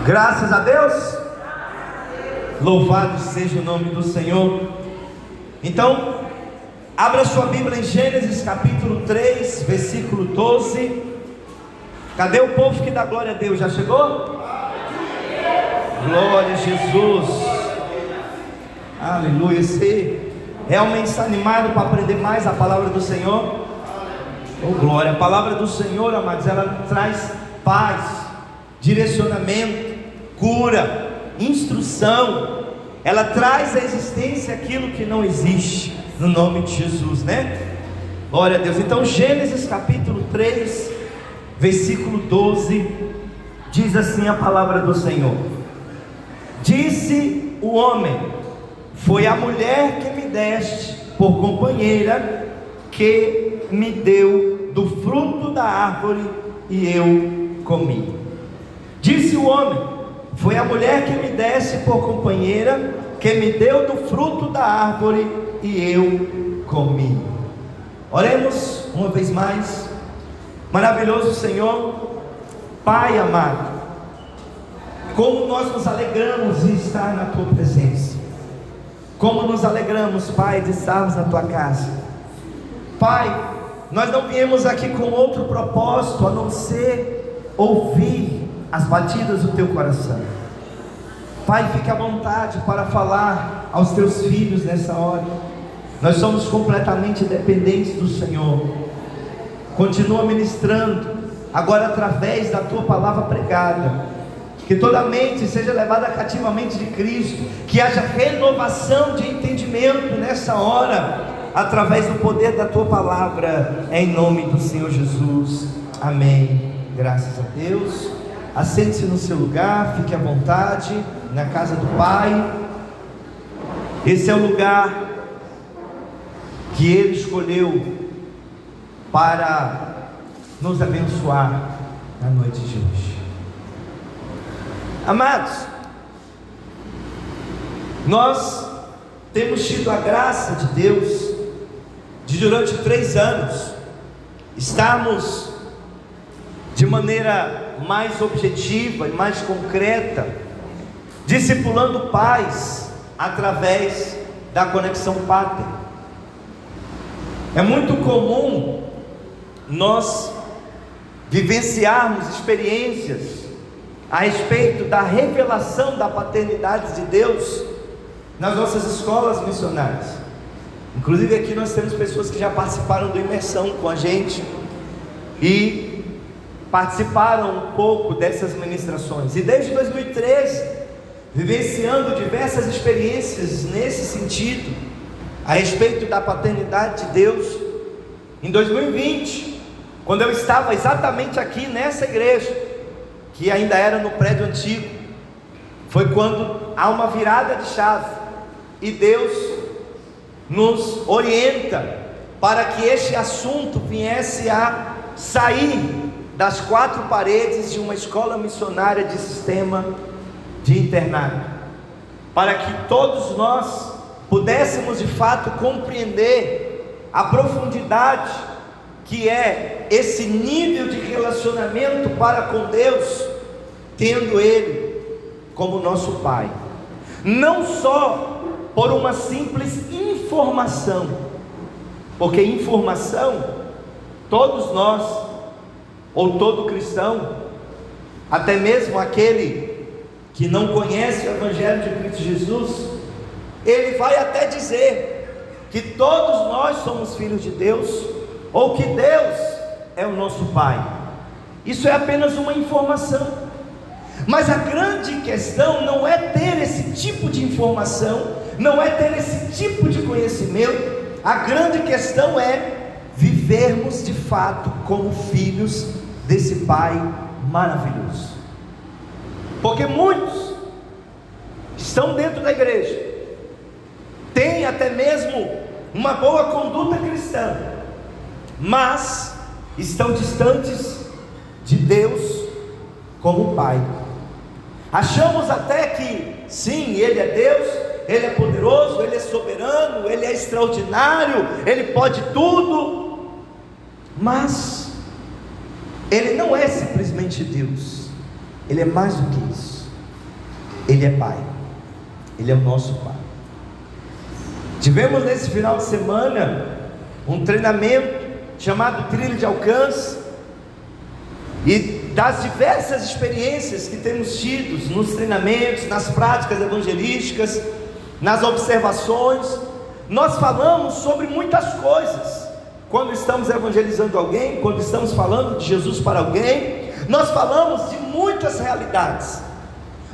Graças a Deus. Louvado seja o nome do Senhor. Então, abra sua Bíblia em Gênesis capítulo 3, versículo 12. Cadê o povo que dá glória a Deus? Já chegou? Glória a Jesus. Aleluia. Você realmente está animado para aprender mais a palavra do Senhor? Oh, glória. A palavra do Senhor, amados, ela traz paz, direcionamento, cura, instrução. Ela traz à existência aquilo que não existe, no nome de Jesus, né? Glória a Deus. Então Gênesis capítulo 3, versículo 12, diz assim a palavra do Senhor: disse o homem: foi a mulher que me deste por companheira, que me deu do fruto da árvore e eu comi. Disse o homem: foi a mulher que me deste por companheira, que me deu do fruto da árvore e eu comi. Oremos uma vez mais. Maravilhoso Senhor, Pai amado, como nós nos alegramos em estar na Tua presença. Como nos alegramos, Pai, de estarmos na Tua casa. Pai, nós não viemos aqui com outro propósito a não ser ouvir as batidas do Teu coração. Pai, fique à vontade para falar aos Teus filhos nessa hora. Nós somos completamente dependentes do Senhor. Continua ministrando agora através da Tua palavra pregada. Que toda mente seja levada cativamente de Cristo. Que haja renovação de entendimento nessa hora, através do poder da Tua palavra, em nome do Senhor Jesus. Amém. Graças a Deus. Assente-se no seu lugar, fique à vontade, na casa do Pai. Esse é o lugar que Ele escolheu para nos abençoar na noite de hoje. Amados, nós temos tido a graça de Deus de durante 3 anos estarmos de maneira mais objetiva e mais concreta discipulando pais através da Conexão Pater. É muito comum nós vivenciarmos experiências a respeito da revelação da paternidade de Deus nas nossas escolas missionárias. Inclusive aqui nós temos pessoas que já participaram do imersão com a gente e participaram um pouco dessas ministrações. E desde 2013, vivenciando diversas experiências nesse sentido, a respeito da paternidade de Deus. Em 2020, quando eu estava exatamente aqui nessa igreja, que ainda era no prédio antigo, foi quando há uma virada de chave, e Deus nos orienta para que este assunto viesse a sair das 4 paredes de uma escola missionária de sistema de internato, para que todos nós pudéssemos de fato compreender a profundidade que é esse nível de relacionamento para com Deus, tendo Ele como nosso Pai, não só por uma simples informação, porque informação, todos nós, ou todo cristão, até mesmo aquele que não conhece o Evangelho de Cristo Jesus, ele vai até dizer que todos nós somos filhos de Deus, ou que Deus é o nosso Pai. Isso é apenas uma informação. Mas a grande questão não é ter esse tipo de informação, não é ter esse tipo de conhecimento. A grande questão é vivermos de fato como filhos desse Pai maravilhoso. Porque muitos estão dentro da igreja, têm até mesmo uma boa conduta cristã, mas estão distantes de Deus como Pai. Achamos até que sim, Ele é Deus, Ele é poderoso, Ele é soberano, Ele é extraordinário, Ele pode tudo, mas Ele não é simplesmente Deus, Ele é mais do que isso. Ele é Pai, Ele é o nosso Pai. Tivemos nesse final de semana um treinamento chamado Trilha de Alcance, e das diversas experiências que temos tido nos treinamentos, nas práticas evangelísticas, nas observações, nós falamos sobre muitas coisas. Quando estamos evangelizando alguém, quando estamos falando de Jesus para alguém, nós falamos de muitas realidades.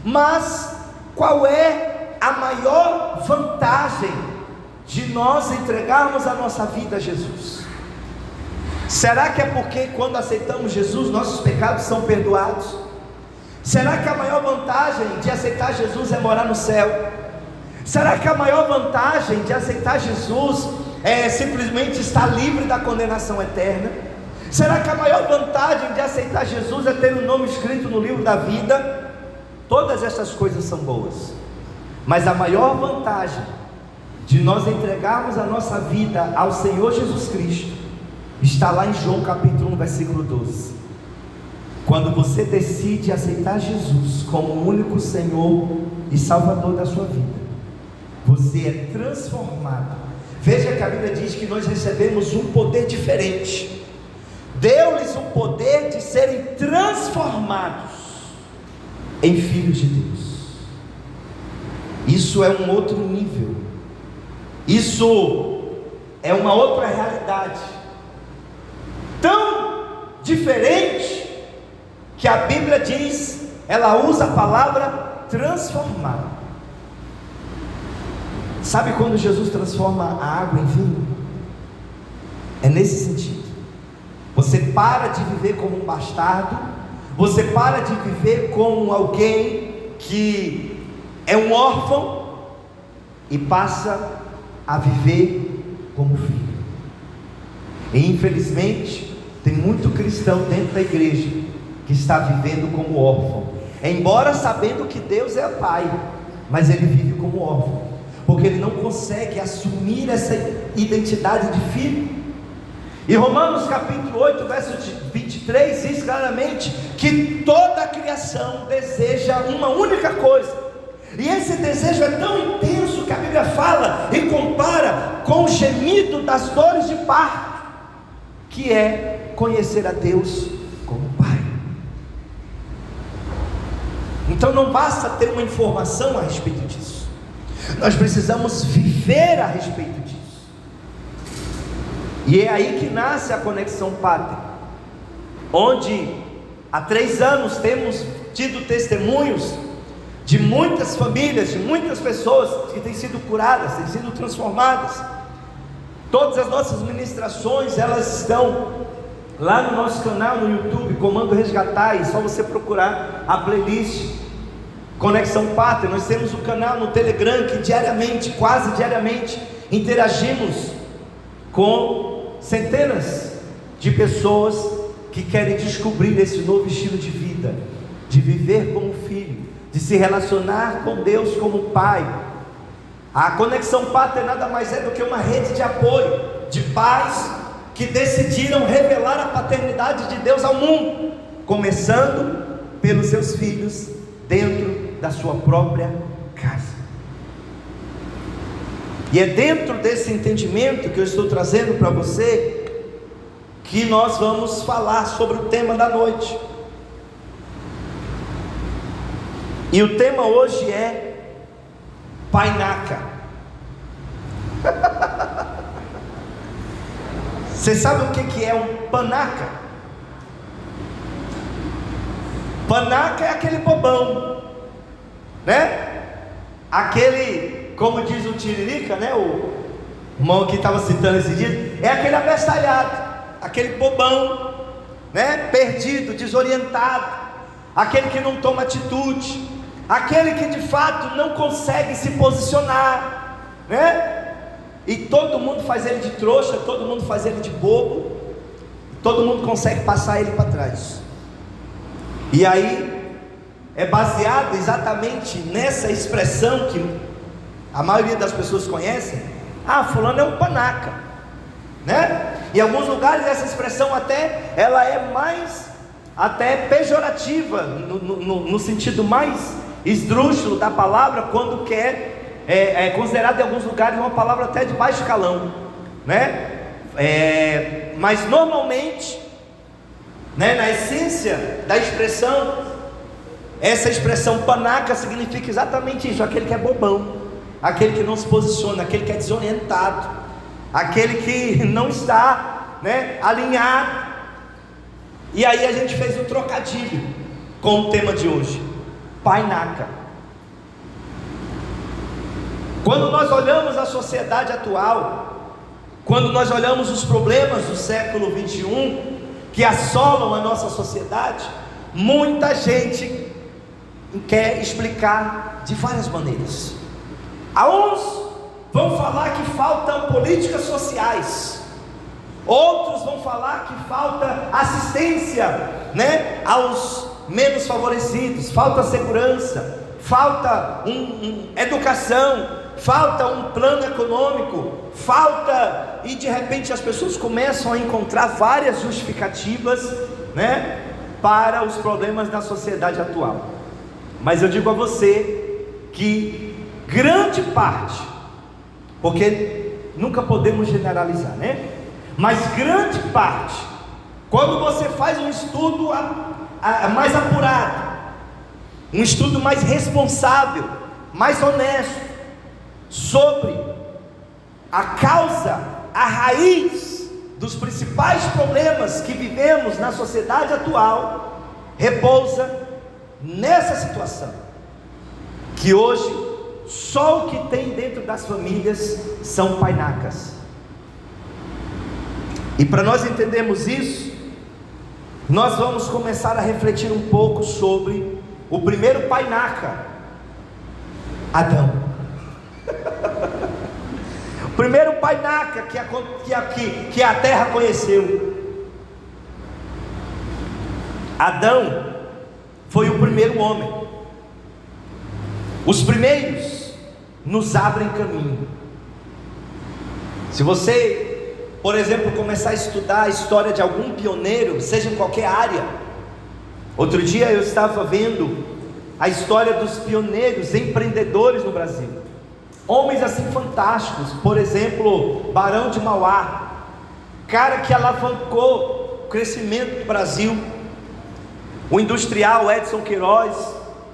Mas qual é a maior vantagem de nós entregarmos a nossa vida a Jesus? Será que é porque quando aceitamos Jesus, nossos pecados são perdoados? Será que a maior vantagem de aceitar Jesus é morar no céu? Será que a maior vantagem de aceitar Jesus é simplesmente estar livre da condenação eterna? Será que a maior vantagem de aceitar Jesus é ter o nome escrito no livro da vida? Todas essas coisas são boas, mas a maior vantagem de nós entregarmos a nossa vida ao Senhor Jesus Cristo está lá em João capítulo 1, versículo 12. Quando você decide aceitar Jesus como o único Senhor e Salvador da sua vida, você é transformado. Veja que a Bíblia diz que nós recebemos um poder diferente. Deu-lhes o poder de serem transformados em filhos de Deus. Isso é um outro nível. Isso é uma outra realidade, tão diferente que a Bíblia diz, ela usa a palavra transformar. Sabe quando Jesus transforma a água em vinho? É nesse sentido. Você para de viver como um bastardo, você para de viver como alguém que é um órfão e passa a viver como filho. E infelizmente tem muito cristão dentro da igreja que está vivendo como órfão, embora sabendo que Deus é Pai, mas ele vive como órfão, porque ele não consegue assumir essa identidade de filho. E Romanos capítulo 8, verso 23 diz claramente que toda a criação deseja uma única coisa, e esse desejo é tão intenso que a Bíblia fala e compara com o gemido das dores de parto, que é conhecer a Deus como Pai. Então não basta ter uma informação a respeito disso, nós precisamos viver a respeito disso. E é aí que nasce a Conexão Pater, onde há 3 anos temos tido testemunhos de muitas famílias, de muitas pessoas que têm sido curadas, têm sido transformadas. Todas as nossas ministrações, elas estão lá no nosso canal no YouTube, Comando Resgatar, é só você procurar a playlist Conexão Pater. Nós temos um canal no Telegram que diariamente, quase diariamente, interagimos com centenas de pessoas que querem descobrir esse novo estilo de vida, de viver como filho, de se relacionar com Deus como Pai. A Conexão Pater nada mais é do que uma rede de apoio de pais que decidiram revelar a paternidade de Deus ao mundo, começando pelos seus filhos dentro da sua própria casa. E é dentro desse entendimento que eu estou trazendo para você que nós vamos falar sobre o tema da noite. E o tema hoje é Painaca. Você sabe o que é um panaca? Panaca é aquele bobão, né? Aquele, como diz o Tiririca, né? O irmão que estava citando esses dias, é aquele abestalhado, aquele bobão, né? Perdido, desorientado, aquele que não toma atitude, aquele que de fato não consegue se posicionar, né? E todo mundo faz ele de trouxa, todo mundo faz ele de bobo, todo mundo consegue passar ele para trás. E aí é baseado exatamente nessa expressão que a maioria das pessoas conhecem. Ah, fulano é um panaca, né? Em alguns lugares essa expressão até ela é mais até pejorativa, no sentido mais esdrúxulo da palavra, quando quer, é considerado em alguns lugares uma palavra até de baixo calão, né? Mas normalmente, né, na essência da expressão, essa expressão panaca significa exatamente isso: aquele que é bobão, aquele que não se posiciona, aquele que é desorientado, aquele que não está, né, alinhado. E aí a gente fez um trocadilho com o tema de hoje: painaca. Quando nós olhamos a sociedade atual, quando nós olhamos os problemas do século 21 que assolam a nossa sociedade, muita gente quer explicar de várias maneiras. Alguns vão falar que faltam políticas sociais, outros vão falar que falta assistência, né, aos menos favorecidos, falta segurança, falta educação, falta um plano econômico, falta, e de repente as pessoas começam a encontrar várias justificativas, né, para os problemas da sociedade atual. Mas eu digo a você que grande parte, porque nunca podemos generalizar, né? Mas grande parte, quando você faz um estudo mais apurado, um estudo mais responsável, mais honesto, sobre a causa, a raiz dos principais problemas que vivemos na sociedade atual, repousa nessa situação, que hoje só o que tem dentro das famílias são painacas. E para nós entendermos isso, nós vamos começar a refletir um pouco sobre o primeiro painaca, Adão. O primeiro painaca que a terra conheceu. Adão foi o primeiro homem. Os primeiros nos abrem caminho. Se você, por exemplo, começar a estudar a história de algum pioneiro, seja em qualquer área. Outro dia eu estava vendo a história dos pioneiros empreendedores no Brasil, homens assim fantásticos. Por exemplo, Barão de Mauá, cara que alavancou o crescimento do Brasil, o industrial Edson Queiroz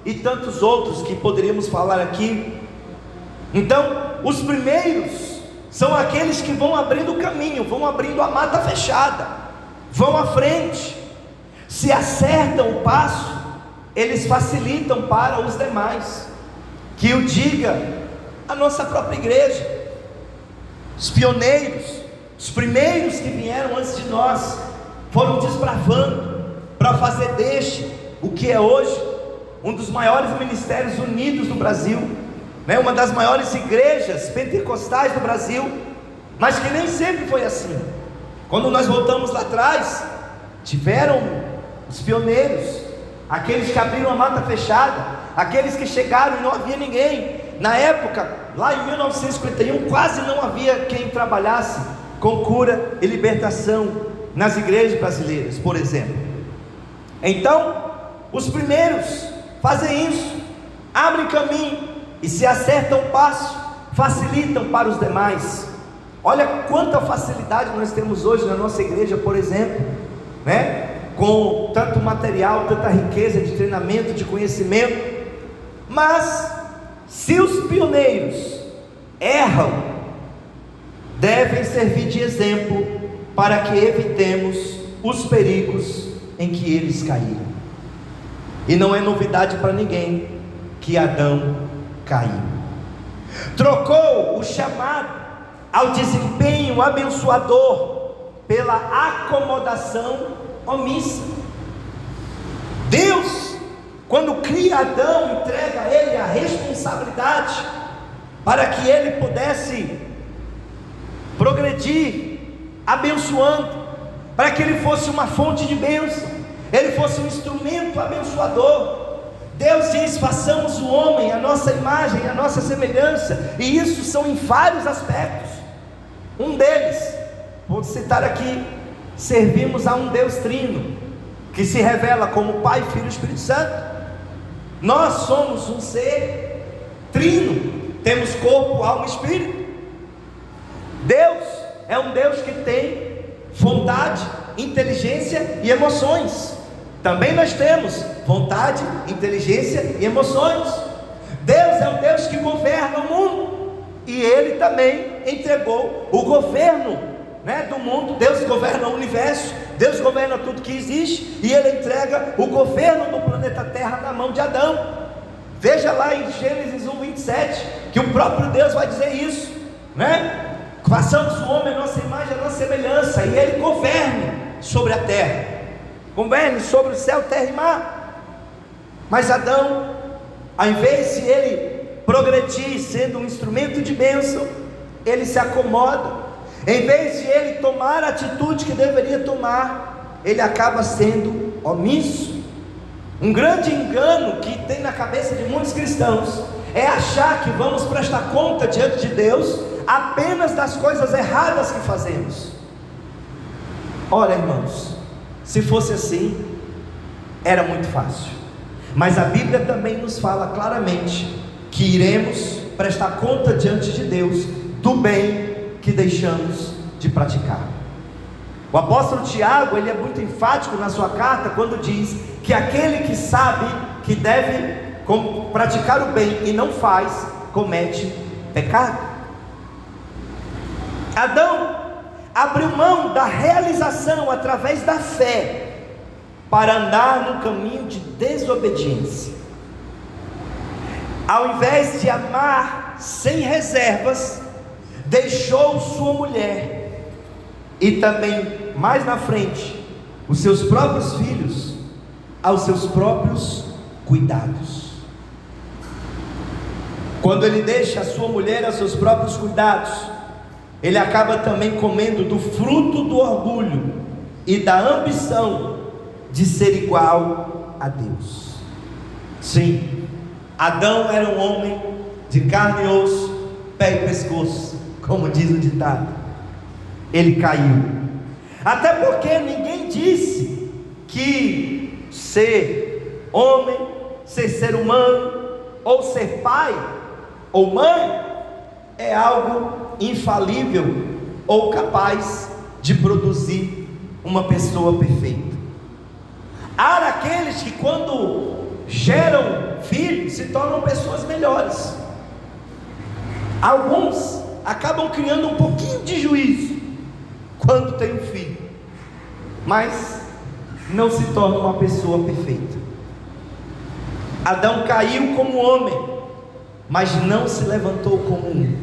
e tantos outros que poderíamos falar aqui. Então, os primeiros são aqueles que vão abrindo o caminho, vão abrindo a mata fechada, vão à frente. Se acertam o passo, eles facilitam para os demais. Que o diga a nossa própria igreja. Os pioneiros, os primeiros que vieram antes de nós, foram desbravando para fazer deste o que é hoje um dos maiores ministérios unidos do Brasil, né? Uma das maiores igrejas pentecostais do Brasil. Mas que nem sempre foi assim. Quando nós voltamos lá atrás, tiveram os pioneiros, aqueles que abriram a mata fechada, aqueles que chegaram e não havia ninguém. Na época, lá em 1951, quase não havia quem trabalhasse com cura e libertação nas igrejas brasileiras, por exemplo. Então, os primeiros fazem isso, abrem caminho e se acertam o passo, facilitam para os demais. Olha quanta facilidade nós temos hoje na nossa igreja, por exemplo, né? Com tanto material, tanta riqueza de treinamento, de conhecimento. Mas se os pioneiros erram, devem servir de exemplo para que evitemos os perigos em que eles caíram. E não é novidade para ninguém que Adão caiu. Trocou o chamado ao desempenho abençoador pela acomodação omissa. Deus, quando cria Adão, entrega a ele a responsabilidade para que ele pudesse progredir, abençoando, para que ele fosse uma fonte de bênção, ele fosse um instrumento abençoador. Deus diz: façamos o homem à nossa imagem, à nossa semelhança, e isso são em vários aspectos. Um deles, vou citar aqui: servimos a um Deus trino, que se revela como Pai, Filho e Espírito Santo. Nós somos um ser trino, temos corpo, alma e espírito. Deus é um Deus que tem vontade, inteligência e emoções. Também nós temos vontade, inteligência e emoções. Deus é um Deus que governa o mundo, e Ele também entregou o governo, do mundo. Deus governa o universo, Deus governa tudo que existe, e Ele entrega o governo do planeta Terra na mão de Adão. Veja lá em Gênesis 1:27, que o próprio Deus vai dizer isso, façamos o homem a nossa imagem, a nossa semelhança, e Ele governe sobre a terra, governe sobre o céu, terra e mar. Mas Adão, ao invés de ele progredir, sendo um instrumento de bênção, ele se acomoda. Em vez de ele tomar a atitude que deveria tomar, ele acaba sendo omisso. Um grande engano que tem na cabeça de muitos cristãos é achar que vamos prestar conta diante de Deus apenas das coisas erradas que fazemos. Ora, irmãos, se fosse assim, era muito fácil. Mas a Bíblia também nos fala claramente que iremos prestar conta diante de Deus do bem que deixamos de praticar. O apóstolo Tiago, ele é muito enfático na sua carta quando diz que aquele que sabe que deve praticar o bem e não faz, comete pecado. Adão abriu mão da realização através da fé para andar no caminho de desobediência. Ao invés de amar sem reservas, deixou sua mulher e também, mais na frente, os seus próprios filhos aos seus próprios cuidados. Quando ele deixa a sua mulher aos seus próprios cuidados, ele acaba também comendo do fruto do orgulho e da ambição de ser igual a Deus. Sim, Adão era um homem de carne e osso, pé e pescoço, como diz o ditado. Ele caiu, até porque ninguém disse que ser homem, ser humano, ou ser pai ou mãe é algo infalível ou capaz de produzir uma pessoa perfeita. Há aqueles que, quando geram filhos, se tornam pessoas melhores. Alguns acabam criando um pouquinho de juízo quando tem um filho, mas não se torna uma pessoa perfeita. Adão caiu como homem, mas não se levantou como um,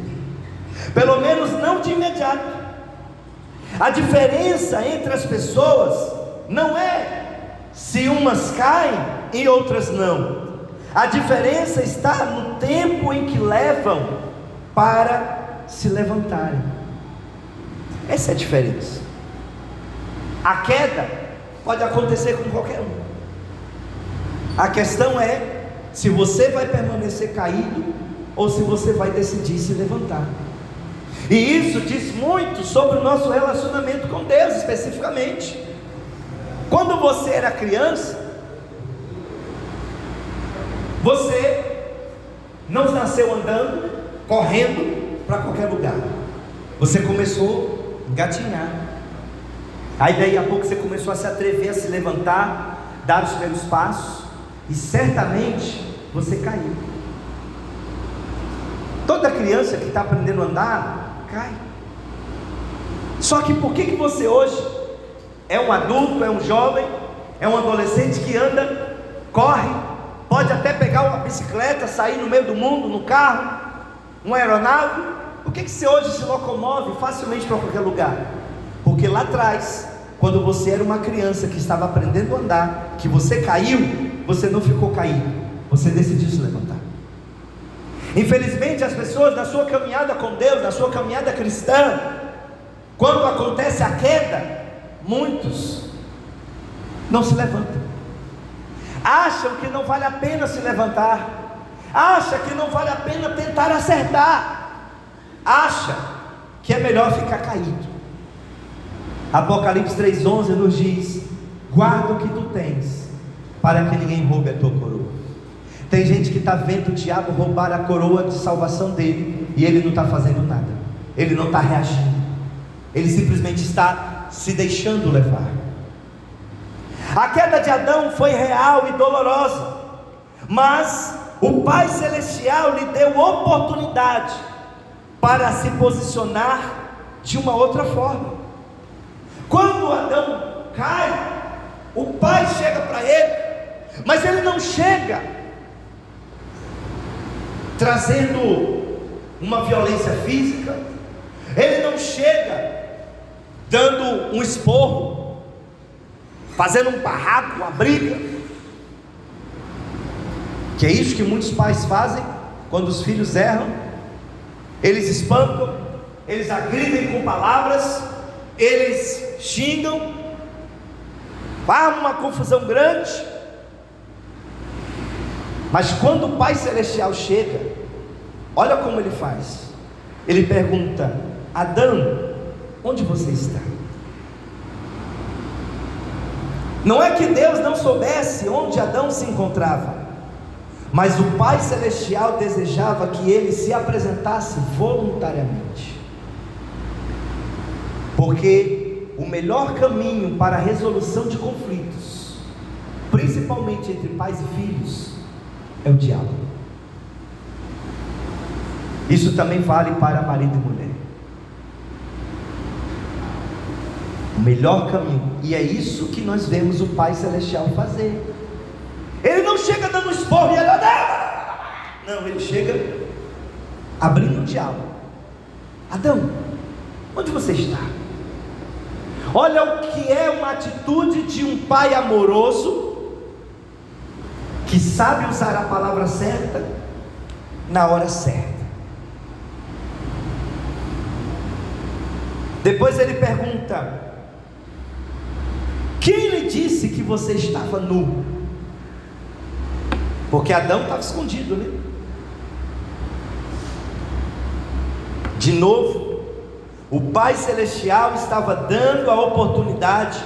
pelo menos não de imediato. A diferença entre as pessoas não é se umas caem e outras não. A diferença está no tempo em que levam para se levantarem. Essa é a diferença. A queda pode acontecer com qualquer um. A questão é se você vai permanecer caído ou se você vai decidir se levantar. E isso diz muito sobre o nosso relacionamento com Deus, especificamente. Quando você era criança, você não nasceu andando, correndo para qualquer lugar. Você começou a engatinhar. Aí daí a pouco você começou a se atrever a se levantar, dar os primeiros passos, e certamente você caiu. Toda criança que está aprendendo a andar, cai. Só que por que você hoje é um adulto, é um jovem, é um adolescente que anda, corre, pode até pegar uma bicicleta, sair no meio do mundo, no carro, uma aeronave? Por que você hoje se locomove facilmente para qualquer lugar? Porque lá atrás, quando você era uma criança que estava aprendendo a andar, que você caiu, você não ficou caído, você decidiu se levantar. Infelizmente as pessoas na sua caminhada com Deus, na sua caminhada cristã, quando acontece a queda, muitos não se levantam, acham que não vale a pena se levantar, acham que não vale a pena tentar acertar, acham que é melhor ficar caído. Apocalipse 3:11 nos diz: guarda o que tu tens, para que ninguém roube a tua coroa. Tem gente que está vendo o diabo roubar a coroa de salvação dele, e ele não está fazendo nada, ele não está reagindo, ele simplesmente está se deixando levar. A queda de Adão foi real e dolorosa, mas o Pai Celestial lhe deu oportunidade para se posicionar de uma outra forma. Quando Adão cai, o Pai chega para ele, mas ele não chega trazendo uma violência física, ele não chega dando um esporro, fazendo um barraco, uma briga, que é isso que muitos pais fazem quando os filhos erram. Eles espancam, eles agridem com palavras, eles xingam, armam uma confusão grande. Mas quando o Pai Celestial chega, olha como ele faz. Ele pergunta: Adão, onde você está? Não é que Deus não soubesse onde Adão se encontrava, mas o Pai Celestial desejava que ele se apresentasse voluntariamente, porque o melhor caminho para a resolução de conflitos, principalmente entre pais e filhos, é o diálogo. Isso também vale para marido e mulher. O melhor caminho, e é isso que nós vemos o Pai Celestial fazer. Ele não chega dando um esporro e ele... Não, ele chega abrindo o diálogo. Adão, onde você está? Olha o que é uma atitude de um pai amoroso, que sabe usar a palavra certa na hora certa. Depois ele pergunta: quem lhe disse que você estava nu? Porque Adão estava escondido, né? De novo, o Pai Celestial estava dando a oportunidade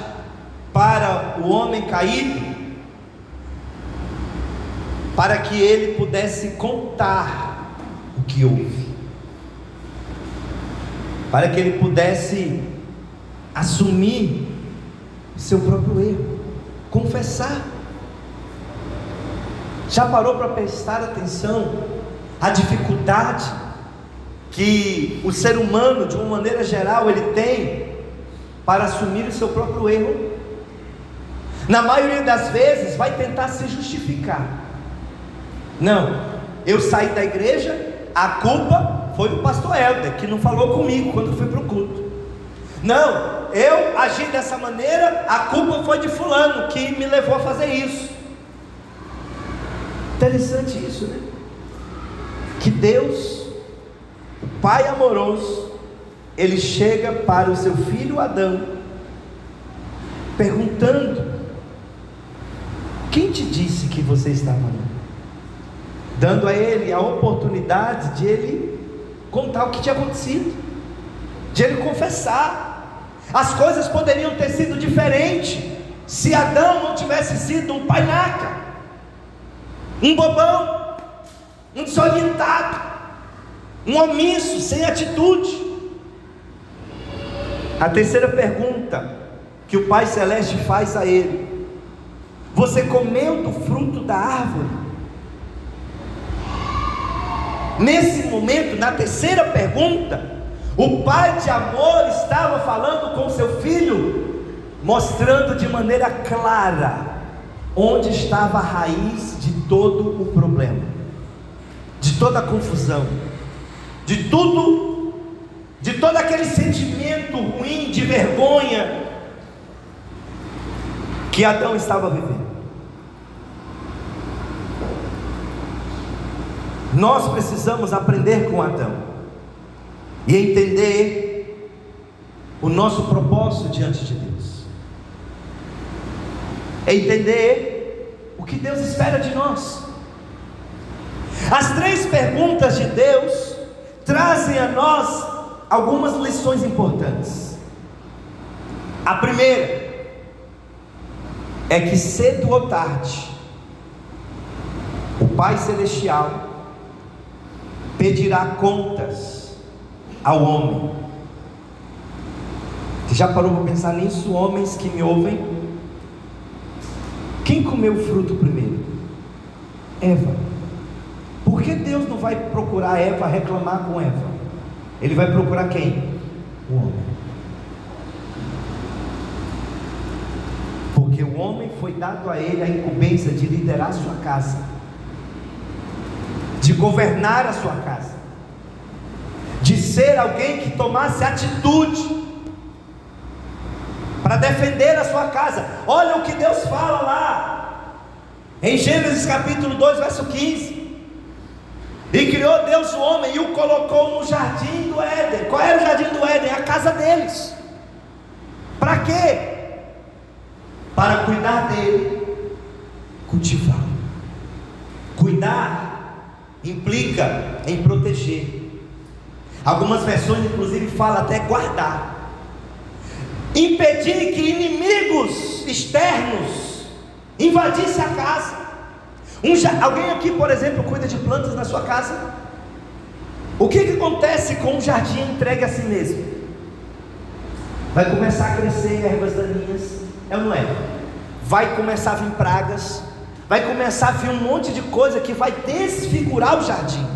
para o homem caído, para que ele pudesse contar o que houve, para que ele pudesse assumir o seu próprio erro, confessar. Já parou para prestar atenção a dificuldade que o ser humano, de uma maneira geral, ele tem para assumir o seu próprio erro? Na maioria das vezes vai tentar se justificar. Não, eu saí da igreja, a culpa foi do pastor Helder, que não falou comigo quando fui para o culto. Não, eu agi dessa maneira, a culpa foi de fulano que me levou a fazer isso. Interessante isso, né? Que Deus, o Pai amoroso, ele chega para o seu filho Adão, perguntando: quem te disse que você estava nu? Dando a ele a oportunidade de ele contar o que tinha acontecido, de ele confessar. As coisas poderiam ter sido diferentes se Adão não tivesse sido um panaca, um bobão, um desorientado, um omisso, sem atitude. A terceira pergunta que o Pai Celeste faz a ele: você comeu do fruto da árvore? Nesse momento, na terceira pergunta, o Pai de amor estava falando com seu filho, mostrando de maneira clara onde estava a raiz de todo o problema, de toda a confusão, de todo aquele sentimento ruim, de vergonha que Adão estava vivendo. Nós precisamos aprender com Adão e entender o nosso propósito diante de Deus, é entender o que Deus espera de nós. As três perguntas de Deus trazem a nós algumas lições importantes. A primeira é que cedo ou tarde o Pai Celestial pedirá contas ao homem. Você já parou para pensar nisso, homens que me ouvem? Quem comeu o fruto primeiro? Eva. Por que Deus não vai procurar Eva, reclamar com Eva? Ele vai procurar quem? O homem. Porque o homem foi dado a ele a incumbência de liderar a sua casa, de governar a sua casa, de ser alguém que tomasse atitude para defender a sua casa. Olha o que Deus fala lá em Gênesis capítulo 2, verso 15. E criou Deus o homem e o colocou no jardim do Éden. Qual era o jardim do Éden? A casa deles. Para quê? Para cuidar dele, cultivá-lo. Cuidar implica em proteger. Algumas versões inclusive falam até guardar. Impedir que inimigos externos invadissem a casa. Alguém aqui, por exemplo, cuida de plantas na sua casa? O que acontece com um jardim entregue a si mesmo? Vai começar a crescer ervas daninhas, é ou não é? Vai começar a vir pragas, vai começar a vir um monte de coisa que vai desfigurar o jardim.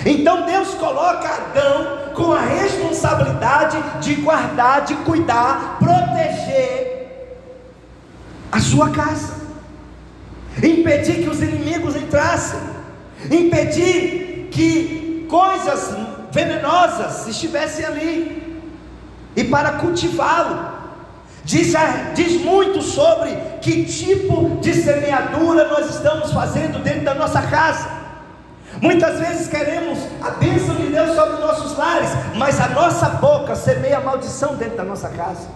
Então Deus coloca Adão com a responsabilidade de guardar, de cuidar, proteger a sua casa, impedir que os inimigos entrassem, impedir que coisas venenosas estivessem ali, e para cultivá-lo. Diz muito sobre que tipo de semeadura nós estamos fazendo dentro da nossa casa. Muitas vezes queremos a bênção de Deus sobre nossos lares, mas a nossa boca semeia maldição dentro da nossa casa.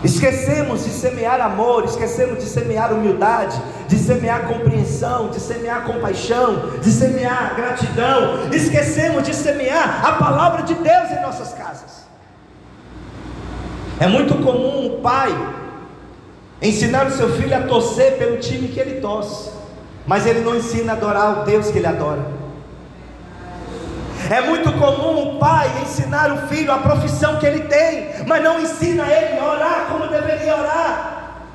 Esquecemos de semear amor, esquecemos de semear humildade, de semear compreensão, de semear compaixão, de semear gratidão. Esquecemos de semear a palavra de Deus em nossas casas. É muito comum um pai ensinar o seu filho a torcer pelo time que ele torce, mas ele não ensina a adorar o Deus que ele adora. É muito comum o pai ensinar o filho a profissão que ele tem, mas não ensina ele a orar como deveria orar,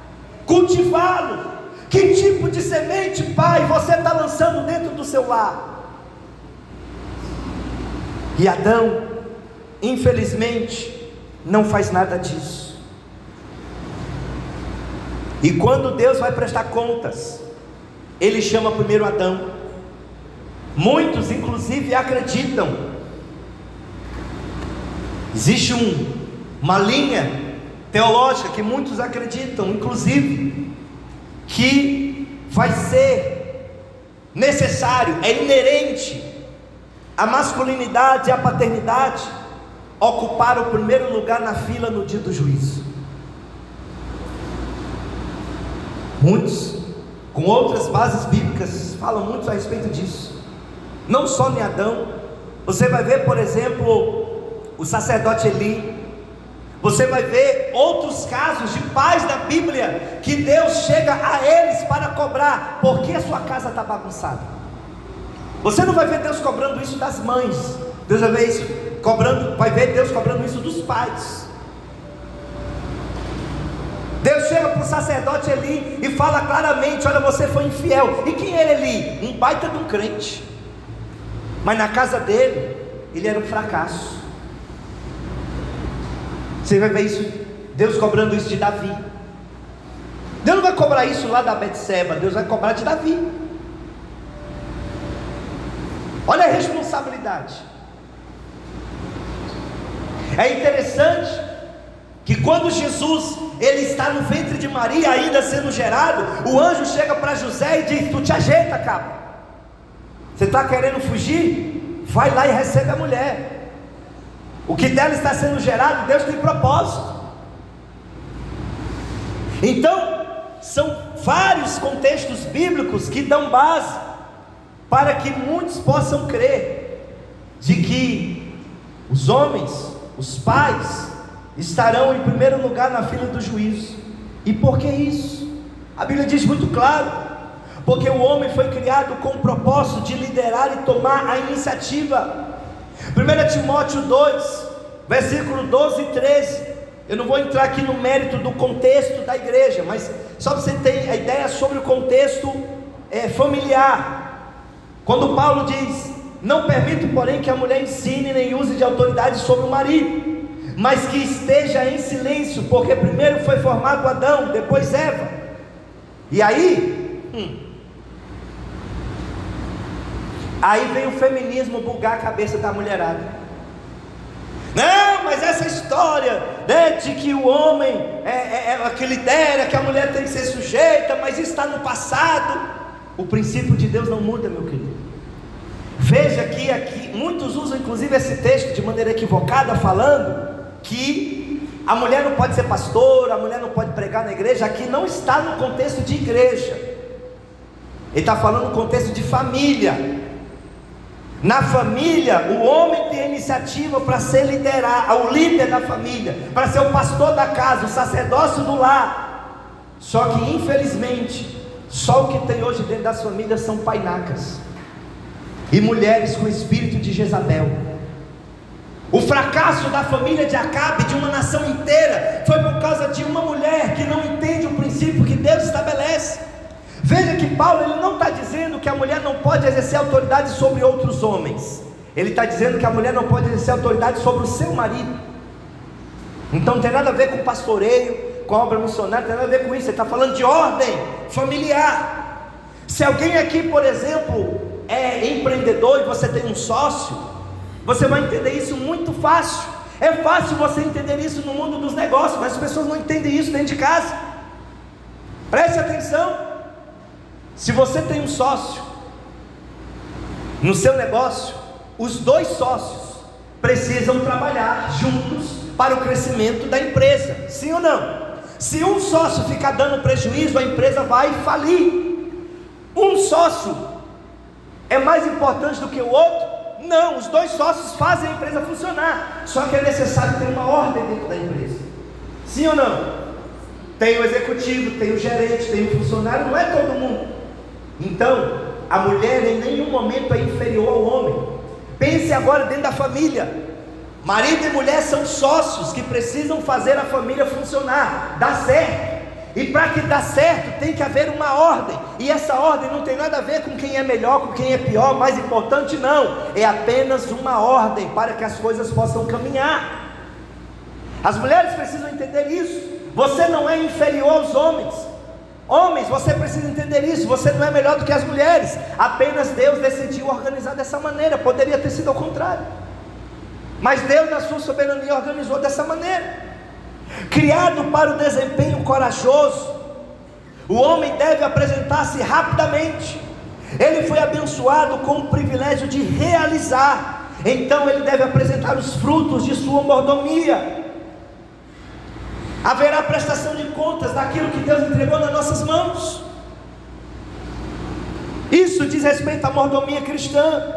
cultivá-lo. Que tipo de semente, pai, você está lançando dentro do seu lar? E Adão, infelizmente, não faz nada disso. E quando Deus vai prestar contas, Ele chama primeiro Adão. Muitos inclusive acreditam, existe uma linha teológica que muitos acreditam inclusive, que vai ser necessário, é inerente à masculinidade e à paternidade ocupar o primeiro lugar na fila no dia do juízo. Muitos, com outras bases bíblicas, falam muito a respeito disso. Não só em Adão, você vai ver, por exemplo, o sacerdote Eli. Você vai ver outros casos de pais da Bíblia, que Deus chega a eles para cobrar, porque a sua casa está bagunçada. Você não vai ver Deus cobrando isso das mães. Deus vai ver isso vai ver Deus cobrando isso dos pais. Deus chega para o sacerdote Eli e fala claramente: olha, você foi infiel. E quem era Eli? Um baita de um crente, mas na casa dele, ele era um fracasso. Você vai ver isso, Deus cobrando isso de Davi. Deus não vai cobrar isso lá da Betseba, Deus vai cobrar de Davi. Olha a responsabilidade. É interessante que quando Jesus ele está no ventre de Maria, ainda sendo gerado, o anjo chega para José e diz: tu te ajeita, cabo. Você está querendo fugir? Vai lá e recebe a mulher. O que dela está sendo gerado, Deus tem propósito. Então, são vários contextos bíblicos que dão base para que muitos possam crer de que os homens, os pais, estarão em primeiro lugar na fila do juízo. E por que isso? A Bíblia diz muito claro: porque o homem foi criado com o propósito de liderar e tomar a iniciativa. 1 Timóteo 2, versículo 12 e 13. Eu não vou entrar aqui no mérito do contexto da igreja, mas só para você ter a ideia sobre o contexto familiar. Quando Paulo diz: não permito, porém, que a mulher ensine nem use de autoridade sobre o marido, mas que esteja em silêncio, porque primeiro foi formado Adão, depois Eva. E aí vem o feminismo bugar a cabeça da mulherada. Não, mas essa história, né, de que o homem é que lidera, que a mulher tem que ser sujeita, mas isso está no passado. O princípio de Deus não muda, meu querido. Veja que aqui muitos usam inclusive esse texto de maneira equivocada, falando que a mulher não pode ser pastora, a mulher não pode pregar na igreja. Aqui não está no contexto de igreja, ele está falando no contexto de família. Na família, o homem tem a iniciativa para ser o líder da família, para ser o pastor da casa, o sacerdócio do lar. Só que infelizmente, só o que tem hoje dentro das famílias são painacas e mulheres com espírito de Jezabel. O fracasso da família de Acabe, de uma nação inteira, foi por causa de uma mulher que não entende o princípio que Deus estabelece. Veja que Paulo, ele não está dizendo que a mulher não pode exercer autoridade sobre outros homens. Ele está dizendo que a mulher não pode exercer autoridade sobre o seu marido. Então não tem nada a ver com pastoreio, com a obra missionária, não tem nada a ver com isso. Ele está falando de ordem familiar. Se alguém aqui, por exemplo, é empreendedor e você tem um sócio, você vai entender isso muito fácil. É fácil você entender isso no mundo dos negócios, mas as pessoas não entendem isso dentro de casa. Preste atenção. Se você tem um sócio no seu negócio, os dois sócios precisam trabalhar juntos para o crescimento da empresa, sim ou não? Se um sócio ficar dando prejuízo, a empresa vai falir. Um sócio é mais importante do que o outro? Não, os dois sócios fazem a empresa funcionar, só que é necessário ter uma ordem dentro da empresa, sim ou não? Tem o executivo, tem o gerente, tem o funcionário, não é todo mundo. Então, a mulher em nenhum momento é inferior ao homem. Pense agora dentro da família. Marido e mulher são sócios que precisam fazer a família funcionar, dar certo. E para que dê certo, tem que haver uma ordem. E essa ordem não tem nada a ver com quem é melhor, com quem é pior, mais importante não. É apenas uma ordem para que as coisas possam caminhar. As mulheres precisam entender isso. Você não é inferior aos homens. Homens, você precisa entender isso. Você não é melhor do que as mulheres. Apenas Deus decidiu organizar dessa maneira. Poderia ter sido ao contrário, mas Deus, na sua soberania, organizou dessa maneira. Criado para o desempenho corajoso, o homem deve apresentar-se rapidamente. Ele foi abençoado com o privilégio de realizar, então ele deve apresentar os frutos de sua mordomia. Haverá prestação de contas daquilo que Deus entregou nas nossas mãos. Isso diz respeito à mordomia cristã.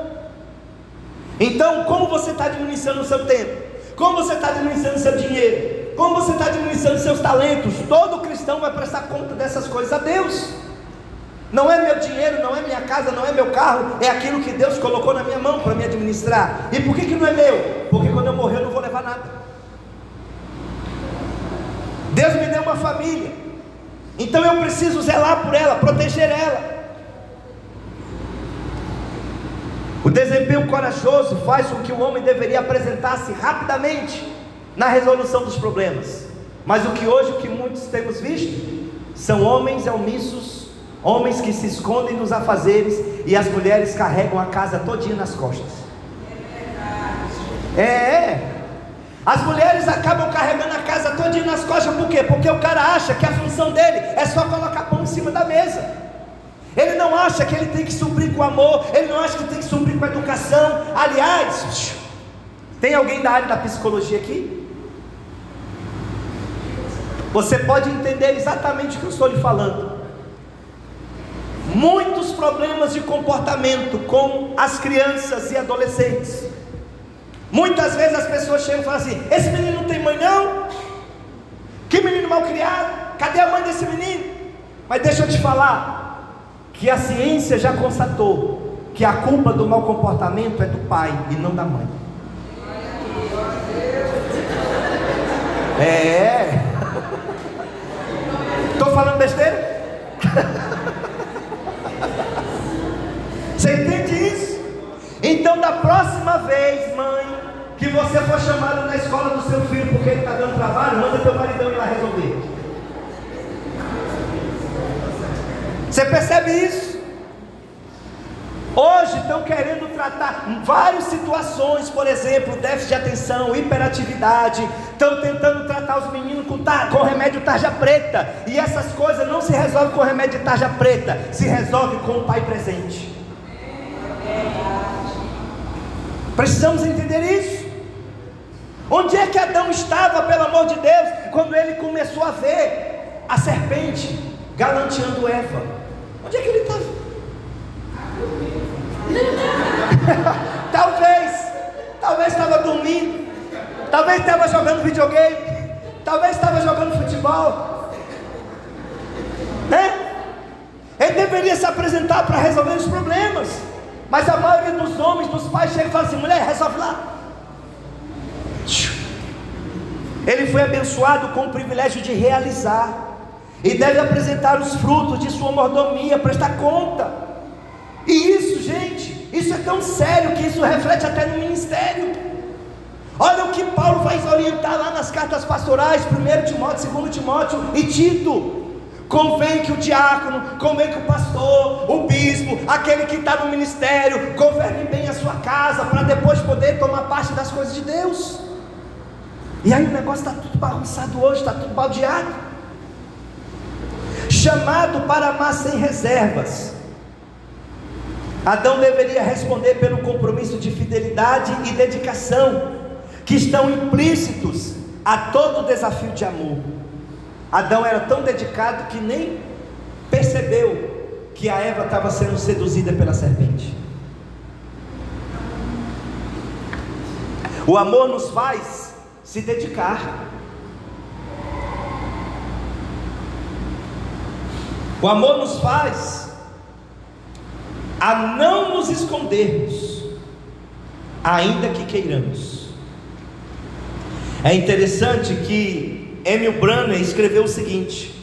Então, como você está administrando o seu tempo? Como você está administrando o seu dinheiro? Como você está administrando os seus talentos? Todo cristão vai prestar conta dessas coisas a Deus. Não é meu dinheiro, não é minha casa, não é meu carro, é aquilo que Deus colocou na minha mão para me administrar. E por que não é meu? Porque quando eu morrer eu não vou levar nada. Deus me deu uma família, então eu preciso zelar por ela, proteger ela. O desempenho corajoso faz com que o homem deveria apresentar-se rapidamente na resolução dos problemas. Mas o que muitos temos visto são homens omissos, homens que se escondem nos afazeres, e as mulheres carregam a casa todinha nas costas. As mulheres acabam carregando a casa todinha nas costas. Por quê? Porque o cara acha que a função dele é só colocar pão em cima da mesa. Ele não acha que ele tem que suprir com amor, ele não acha que tem que suprir com educação. Aliás, tem alguém da área da psicologia aqui? Você pode entender exatamente o que eu estou lhe falando. Muitos problemas de comportamento com as crianças e adolescentes. Muitas vezes as pessoas chegam e falam assim: esse menino não tem mãe não? Que menino mal criado, cadê a mãe desse menino? Mas deixa eu te falar, que a ciência já constatou que a culpa do mau comportamento é do pai e não da mãe. Estou falando besteira? Você entende isso? Então, da próxima vez, mãe, que você for chamada na escola do seu filho porque ele está dando trabalho, manda teu maridão ir lá resolver. Você percebe isso? Hoje estão querendo tratar várias situações, por exemplo, déficit de atenção, hiperatividade. Estão tentando tratar os meninos com remédio tarja preta. E essas coisas não se resolvem com remédio de tarja preta, se resolve com o pai presente. Precisamos entender isso. Onde é que Adão estava, pelo amor de Deus, quando ele começou a ver a serpente galanteando Eva? Onde é que ele estava? Talvez estava dormindo, talvez estava jogando videogame, talvez estava jogando futebol, né? Ele deveria se apresentar para resolver os problemas, mas a maioria dos homens, dos pais, chega e fala assim: mulher, resolve lá. Ele foi abençoado com o privilégio de realizar, e deve apresentar os frutos de sua mordomia, prestar conta. E isso, gente, isso é tão sério que isso reflete até no ministério. Olha o que Paulo vai orientar lá nas cartas pastorais, 1 Timóteo, 2 Timóteo e Tito. Convém que o diácono, convém que o pastor, o bispo, aquele que está no ministério, governe bem a sua casa, para depois poder tomar parte das coisas de Deus. E aí o negócio está tudo bagunçado hoje, está tudo baldeado. Chamado para amar sem reservas. Adão deveria responder pelo compromisso de fidelidade e dedicação, que estão implícitos a todo o desafio de amor. Adão era tão dedicado que nem percebeu que a Eva estava sendo seduzida pela serpente. O amor nos faz se dedicar. O amor nos faz a não nos escondermos, ainda que queiramos. É interessante que Emil Brunner escreveu o seguinte: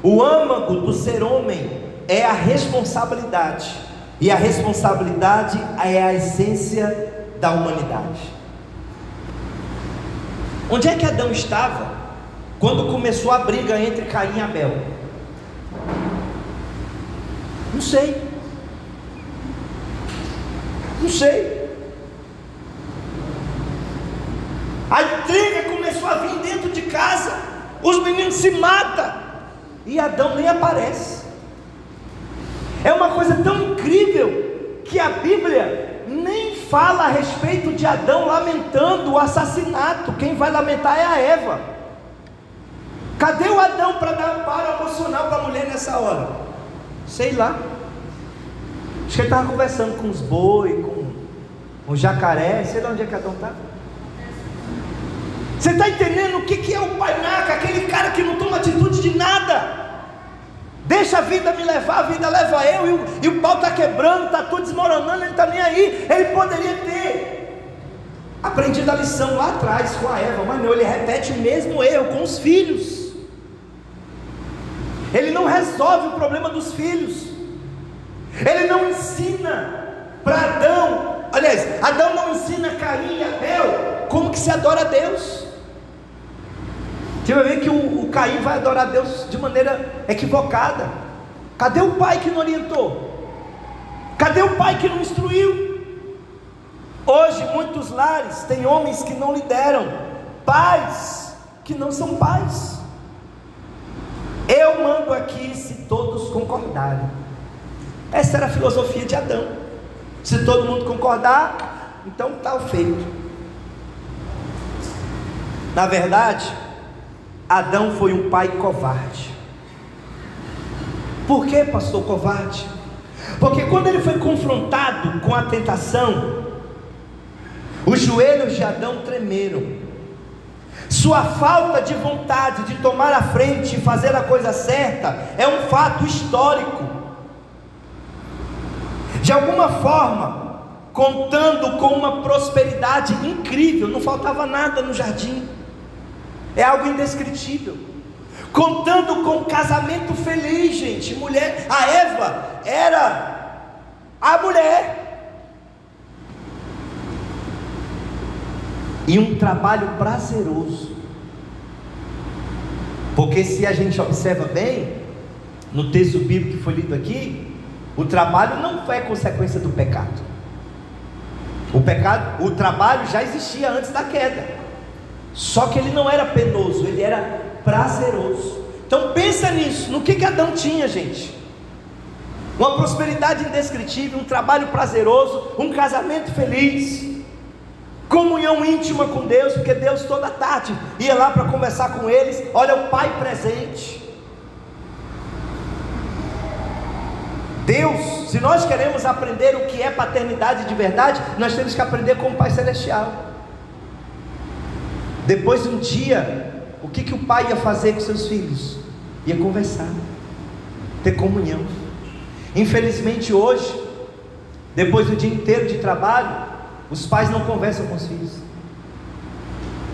o âmago do ser homem é a responsabilidade, e a responsabilidade é a essência da humanidade. Onde é que Adão estava quando começou a briga entre Caim e Abel? Não sei. A intriga começou a vir dentro de casa, os meninos se matam e Adão nem aparece. É uma coisa tão incrível que a Bíblia nem fala a respeito de Adão lamentando o assassinato. Quem vai lamentar é a Eva. Cadê o Adão para dar amparo emocional para a mulher nessa hora? Sei lá. Acho que ele estava conversando com os boi, com o jacaré, sei lá onde é que Adão está. Você está entendendo o que é o panaca? Aquele cara que não toma atitude de nada, deixa a vida me levar, a vida leva eu, e o pau está quebrando, está tudo desmoronando, ele não está nem aí. Ele poderia ter aprendido a lição lá atrás com a Eva, mas não, ele repete o mesmo erro com os filhos. Ele não resolve o problema dos filhos. Ele não ensina para Adão, aliás, Adão não ensina Caim e Abel como que se adora a Deus. Você vai ver que o Caim vai adorar a Deus de maneira equivocada. Cadê o pai que não orientou? Cadê o pai que não instruiu? Hoje muitos lares têm homens que não lideram, pais que não são pais. Eu mando aqui se todos concordarem. Essa era a filosofia de Adão. Se todo mundo concordar, então está feito. Na verdade, Adão foi um pai covarde. Por que, pastor, covarde? Porque quando ele foi confrontado com a tentação, os joelhos de Adão tremeram. Sua falta de vontade de tomar a frente e fazer a coisa certa é um fato histórico. de alguma forma, contando com uma prosperidade incrível, não faltava nada no jardim, é algo indescritível, contando com um casamento feliz, gente. A Eva era a mulher, e um trabalho prazeroso, porque se a gente observa bem, no texto bíblico que foi lido aqui, o trabalho não foi consequência do pecado. O trabalho já existia antes da queda, só que ele não era penoso, ele era prazeroso. Então pensa nisso, no que Adão tinha, gente? Uma prosperidade indescritível, um trabalho prazeroso, um casamento feliz, comunhão íntima com Deus, porque Deus toda tarde ia lá para conversar com eles. Olha o Pai presente. Deus, se nós queremos aprender o que é paternidade de verdade, nós temos que aprender com o Pai Celestial. Depois de um dia, o que o pai ia fazer com seus filhos? Ia conversar, ter comunhão. Infelizmente hoje, depois do dia inteiro de trabalho, os pais não conversam com os filhos.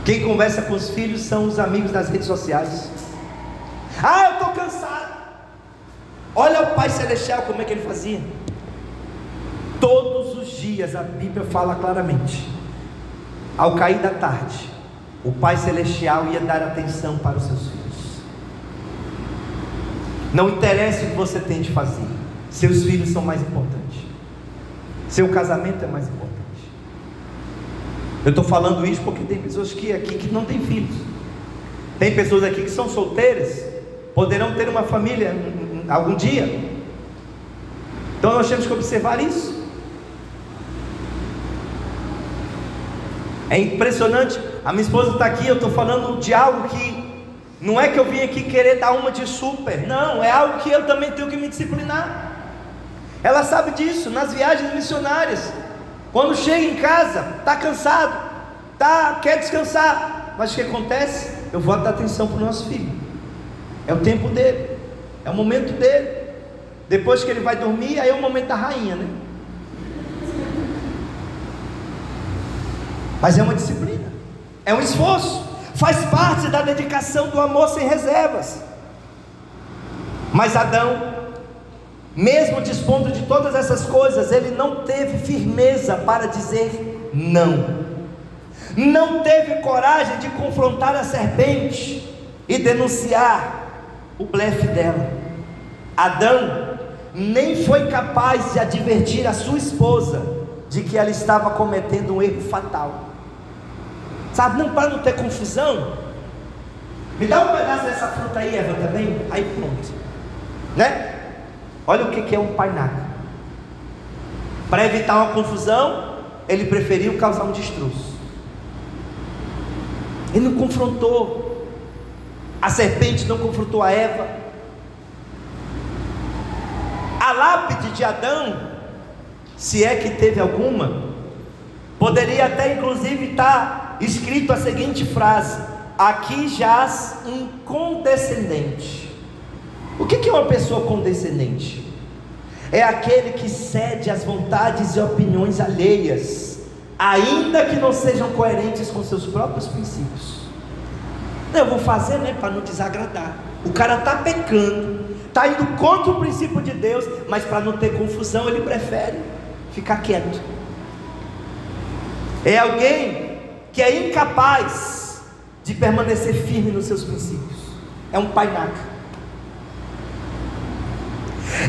Quem conversa com os filhos são os amigos das redes sociais. Eu estou cansado. Olha o Pai Celestial, como é que ele fazia. Todos os dias a Bíblia fala claramente, ao cair da tarde, o Pai Celestial ia dar atenção para os seus filhos. Não interessa o que você tem de fazer, seus filhos são mais importantes, seu casamento é mais importante. Eu estou falando isso porque tem pessoas aqui que não têm filhos, tem pessoas aqui que são solteiras, poderão ter uma família algum dia. Então nós temos que observar isso. É impressionante. A minha esposa está aqui, eu estou falando de algo que não é que eu vim aqui querer dar uma de super, não, é algo que eu também tenho que me disciplinar. Ela sabe disso. Nas viagens missionárias, quando chega em casa, está cansado, quer descansar, mas o que acontece? Eu vou dar atenção para o nosso filho, é o tempo dele, é o momento dele. Depois que ele vai dormir, aí é o momento da rainha, né? Mas é uma disciplina, é um esforço, faz parte da dedicação do amor sem reservas. Mas Adão, mesmo dispondo de todas essas coisas, ele não teve firmeza para dizer não, não teve coragem de confrontar a serpente e denunciar o blefe dela. Adão nem foi capaz de advertir a sua esposa de que ela estava cometendo um erro fatal. Sabe, não, para não ter confusão, me dá um pedaço dessa fruta aí, Eva, também. Aí pronto, né? Olha o que é um panaca. Para evitar uma confusão, ele preferiu causar um destroço. Ele não confrontou. A serpente não confrontou a Eva. A lápide de Adão, se é que teve alguma, poderia até inclusive estar escrito a seguinte frase: aqui jaz um condescendente. O que é uma pessoa condescendente? É aquele que cede às vontades e opiniões alheias, ainda que não sejam coerentes com seus próprios princípios. Eu vou fazer, né, para não desagradar. O cara está pecando, está indo contra o princípio de Deus, mas para não ter confusão, ele prefere ficar quieto. É alguém que é incapaz de permanecer firme nos seus princípios. É um panaca.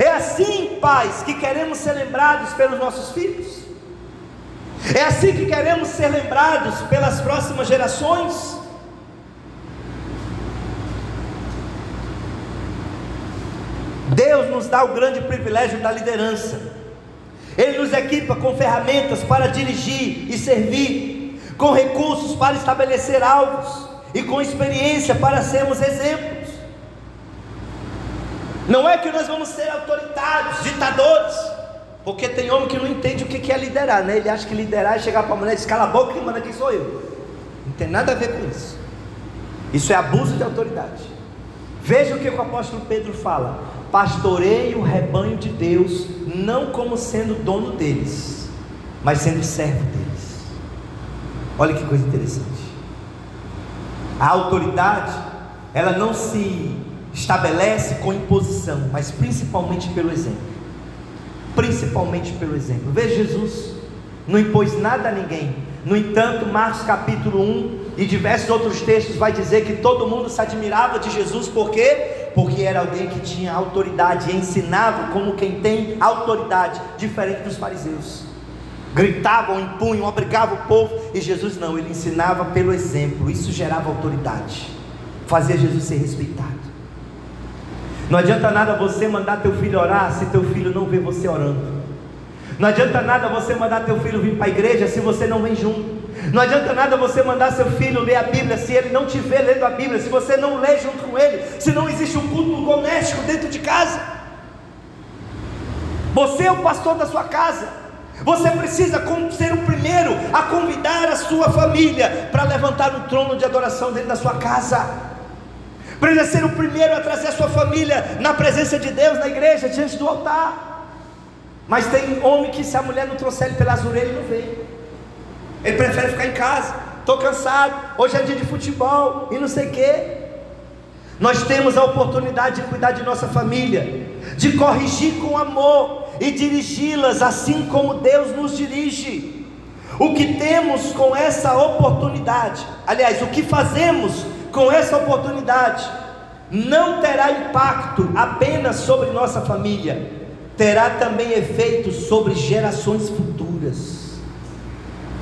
É assim, pais, que queremos ser lembrados pelos nossos filhos? É assim que queremos ser lembrados pelas próximas gerações? Deus nos dá o grande privilégio da liderança. Ele nos equipa com ferramentas para dirigir e servir, com recursos para estabelecer alvos e com experiência para sermos exemplos. Não é que nós vamos ser autoritários, ditadores, porque tem homem que não entende o que é liderar, né? Ele acha que liderar é chegar para a mulher e dizer: cala a boca, quem manda aqui sou eu. Não tem nada a ver com isso. Isso é abuso de autoridade. Veja o que o apóstolo Pedro fala: pastoreie o rebanho de Deus, não como sendo dono deles, mas sendo servo deles. Olha que coisa interessante. A autoridade, ela não se estabelece com imposição, mas principalmente pelo exemplo. Principalmente pelo exemplo. Veja, Jesus não impôs nada a ninguém. No entanto, Marcos capítulo 1 e diversos outros textos vai dizer que todo mundo se admirava de Jesus. Por quê? Porque era alguém que tinha autoridade e ensinava como quem tem autoridade, diferente dos fariseus. Gritavam, impunham, obrigavam o povo, e Jesus não, ele ensinava pelo exemplo. Isso gerava autoridade, fazia Jesus ser respeitado. Não adianta nada você mandar teu filho orar se teu filho não vê você orando. Não adianta nada você mandar teu filho vir para a igreja se você não vem junto. Não adianta nada você mandar seu filho ler a Bíblia se ele não te vê lendo a Bíblia, se você não lê junto com ele, se não existe um culto doméstico dentro de casa. Você é o pastor da sua casa. Você precisa ser o primeiro a convidar a sua família para levantar um trono de adoração dentro da sua casa. Precisa ser o primeiro a trazer a sua família na presença de Deus, na igreja, diante do altar. Mas tem homem que, se a mulher não trouxer ele pelas orelhas, ele não vem. Ele prefere ficar em casa. Estou cansado, hoje é dia de futebol e não sei o quê. Nós temos a oportunidade de cuidar de nossa família, de corrigir com amor e dirigi-las assim como Deus nos dirige. O que temos com essa oportunidade, aliás, o que fazemos com essa oportunidade, não terá impacto apenas sobre nossa família, terá também efeitos sobre gerações futuras.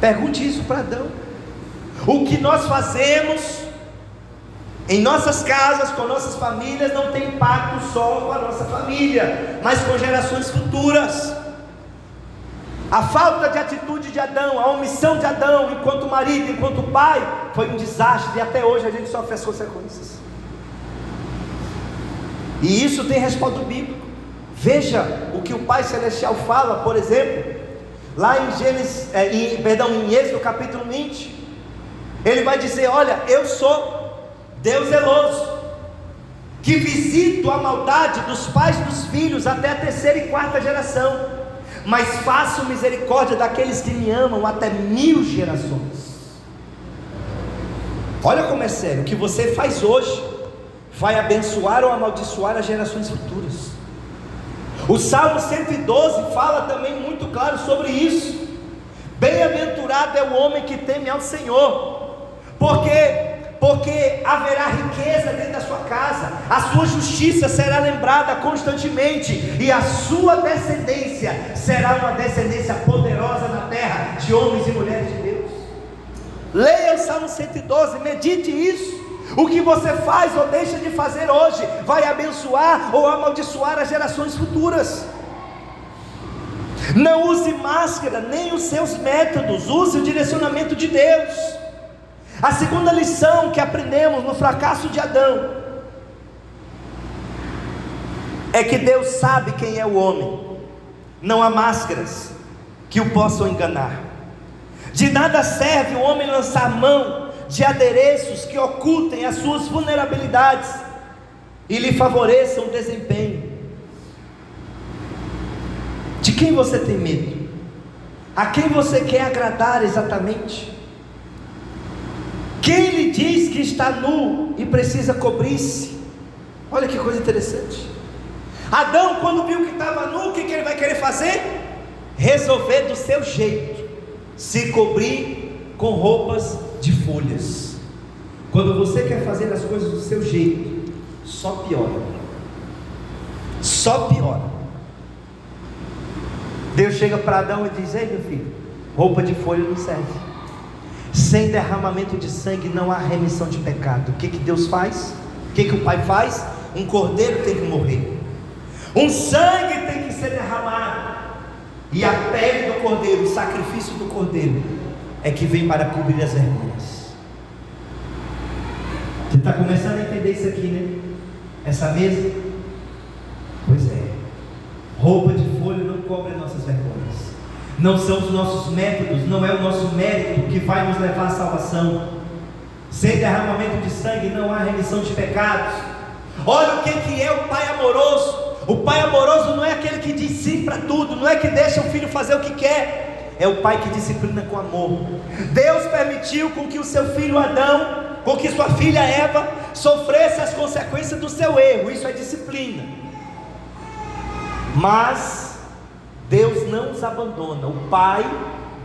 Pergunte isso para Adão. O que nós fazemos em nossas casas, com nossas famílias, não tem impacto só com a nossa família, mas com gerações futuras. A falta de atitude de Adão, a omissão de Adão enquanto marido, enquanto pai, foi um desastre, e até hoje a gente sofre as consequências. E isso tem respaldo bíblico. Veja o que o Pai Celestial fala, por exemplo, lá em Êxodo capítulo 20. Ele vai dizer: olha, eu sou Deus zeloso, que visito a maldade dos pais dos filhos até a terceira e quarta geração, mas faço misericórdia daqueles que me amam até 1000 gerações. Olha como é sério. O que você faz hoje vai abençoar ou amaldiçoar as gerações futuras. O Salmo 112 fala também muito claro sobre isso. Bem-aventurado é o homem que teme ao Senhor, porque haverá riqueza dentro da sua casa, a sua justiça será lembrada constantemente, e a sua descendência será uma descendência poderosa na terra, de homens e mulheres de Deus. Leia o Salmo 112, medite isso. O que você faz ou deixa de fazer hoje vai abençoar ou amaldiçoar as gerações futuras. Não use máscara, nem os seus métodos, use o direcionamento de Deus. A segunda lição que aprendemos no fracasso de Adão é que Deus sabe quem é o homem. Não há máscaras que o possam enganar. De nada serve o homem lançar mão de adereços que ocultem as suas vulnerabilidades e lhe favoreçam o desempenho. De quem você tem medo? A quem você quer agradar exatamente? Quem lhe diz que está nu e precisa cobrir-se? Olha que coisa interessante. Adão, quando viu que estava nu, o que ele vai querer fazer? Resolver do seu jeito, se cobrir com roupas de folhas. Quando você quer fazer as coisas do seu jeito, só piora. Só piora. Deus chega para Adão e diz: ei, meu filho, roupa de folha não serve. Sem derramamento de sangue não há remissão de pecado. O que Deus faz? O que o Pai faz? Um cordeiro tem que morrer, um sangue tem que ser derramado, e a pele do cordeiro, o sacrifício do cordeiro, é que vem para cobrir as vergonhas. Você está começando a entender isso aqui, né? Essa mesa, pois é, roupa de folha não cobre as nossas vergonhas. Não são os nossos métodos, não é o nosso mérito que vai nos levar à salvação. Sem derramamento de sangue não há remissão de pecados. Olha o que é o Pai amoroso, O pai amoroso não é aquele que diz sim para tudo, não é que deixa o filho fazer o que quer, é o pai que disciplina com amor. Deus permitiu com que o seu filho Adão, com que sua filha Eva sofresse as consequências do seu erro, isso é disciplina. Mas Deus não os abandona, o pai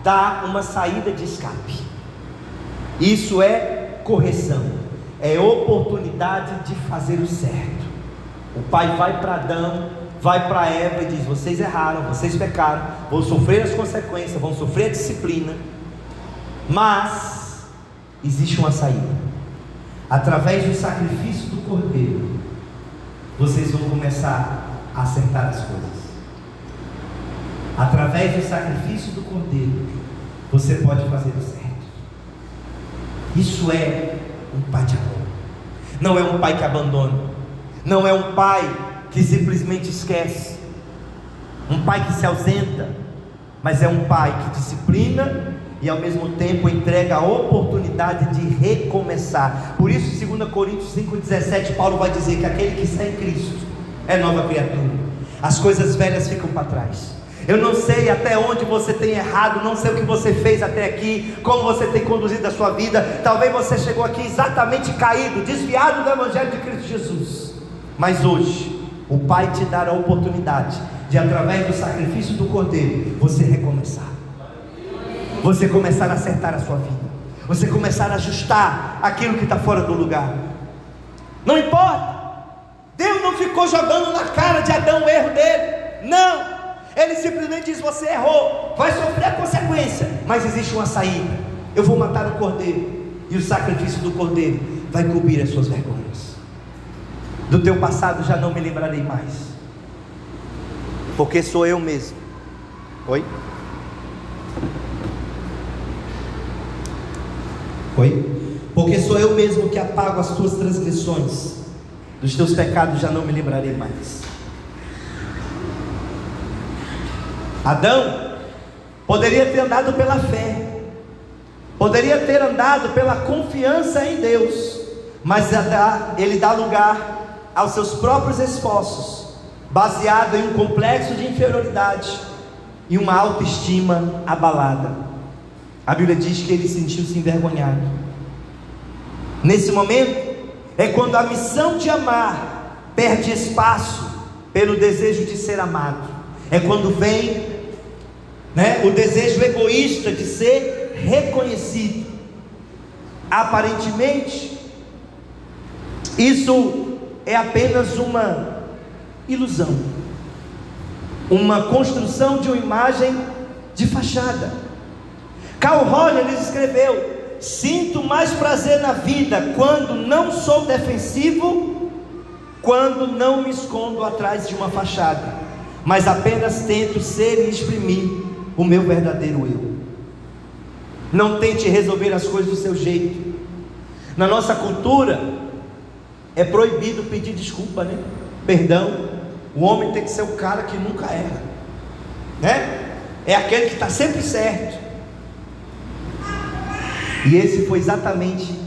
dá uma saída de escape. Isso é correção, é oportunidade de fazer o certo. O pai vai para Adão, vai para Eva e diz: vocês erraram, vocês pecaram, vão sofrer as consequências, vão sofrer a disciplina, mas existe uma saída. Através do sacrifício do cordeiro, vocês vão começar a acertar as coisas. Através do sacrifício do cordeiro, você pode fazer o certo. Isso é um pai de amor. Não é um pai que abandona, não é um pai que simplesmente esquece, um pai que se ausenta, mas é um pai que disciplina e ao mesmo tempo entrega a oportunidade de recomeçar. Por isso 2 Coríntios 5,17, Paulo vai dizer que aquele que está em Cristo é nova criatura, as coisas velhas ficam para trás. Eu não sei até onde você tem errado, não sei o que você fez até aqui, como você tem conduzido a sua vida. Talvez você chegou aqui exatamente caído, desviado do Evangelho de Cristo Jesus. Mas hoje, o Pai te dará a oportunidade de, através do sacrifício do Cordeiro, você recomeçar. Você começar a acertar a sua vida. Você começar a ajustar aquilo que está fora do lugar. Não importa. Deus não ficou jogando na cara de Adão o erro dele. Não. Ele simplesmente diz: você errou, vai sofrer a consequência, mas existe uma saída. Eu vou matar um cordeiro, e o sacrifício do cordeiro vai cobrir as suas vergonhas. Do teu passado já não me lembrarei mais, porque sou eu mesmo. Oi? Porque sou eu mesmo que apago as tuas transgressões, dos teus pecados já não me lembrarei mais. Adão poderia ter andado pela fé, poderia ter andado pela confiança em Deus, mas ele dá lugar aos seus próprios esforços, baseado em um complexo de inferioridade e uma autoestima abalada. A Bíblia diz que ele sentiu-se envergonhado. Nesse momento é quando a missão de amar perde espaço pelo desejo de ser amado. É quando vem, o desejo egoísta de ser reconhecido. Aparentemente, isso é apenas uma ilusão, uma construção de uma imagem de fachada. Carl Rogers escreveu: sinto mais prazer na vida quando não sou defensivo, quando não me escondo atrás de uma fachada, mas apenas tento ser e exprimir o meu verdadeiro eu. Não tente resolver as coisas do seu jeito. Na nossa cultura é proibido pedir desculpa, perdão. O homem tem que ser o cara que nunca erra, é aquele que está sempre certo. E esse foi exatamente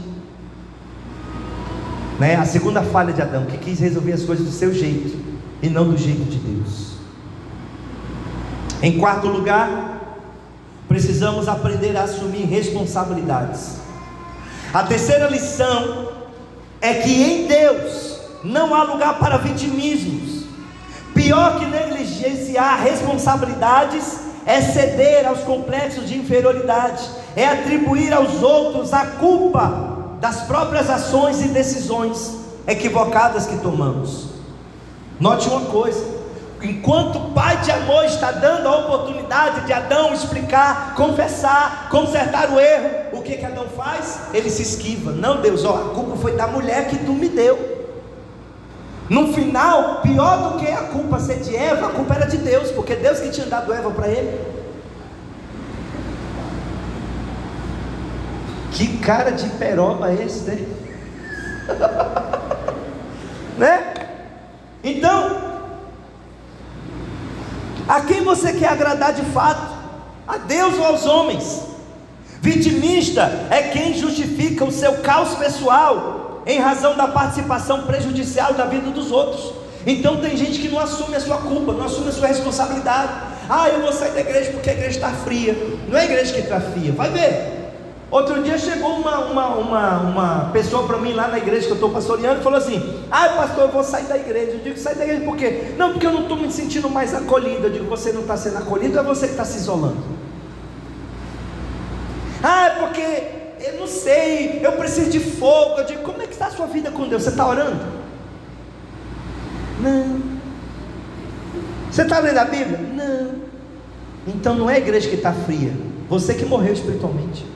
a segunda falha de Adão, que quis resolver as coisas do seu jeito e não do jeito de Deus. Em quarto lugar, precisamos aprender a assumir responsabilidades. A terceira lição é que em Deus não há lugar para vitimismos. Pior que negligenciar responsabilidades é ceder aos complexos de inferioridade, é atribuir aos outros a culpa das próprias ações e decisões equivocadas que tomamos. Note uma coisa: enquanto o Pai de amor está dando a oportunidade de Adão explicar, confessar, consertar o erro, o que Adão faz? Ele se esquiva. Não, Deus, a culpa foi da mulher que tu me deu. No final, pior do que a culpa ser de Eva, a culpa era de Deus, porque Deus que tinha dado Eva para ele. Que cara de peroba é esse, Então, a quem você quer agradar de fato? A Deus ou aos homens? Vitimista é quem justifica o seu caos pessoal em razão da participação prejudicial da vida dos outros. Então tem gente que não assume a sua culpa, não assume a sua responsabilidade. Eu vou sair da igreja porque a igreja está fria. Não é a igreja que está fria, vai ver. Outro dia chegou uma pessoa para mim lá na igreja que eu estou pastoreando e falou assim: pastor, eu vou sair da igreja. Eu digo: sai da igreja por quê? Não, porque eu não estou me sentindo mais acolhido. Eu digo: você não está sendo acolhido, é você que está se isolando. É porque eu não sei, eu preciso de fogo. Eu digo: como é que está a sua vida com Deus? Você está orando? Não. Você está lendo a Bíblia? Não. Então não é a igreja que está fria, você que morreu espiritualmente.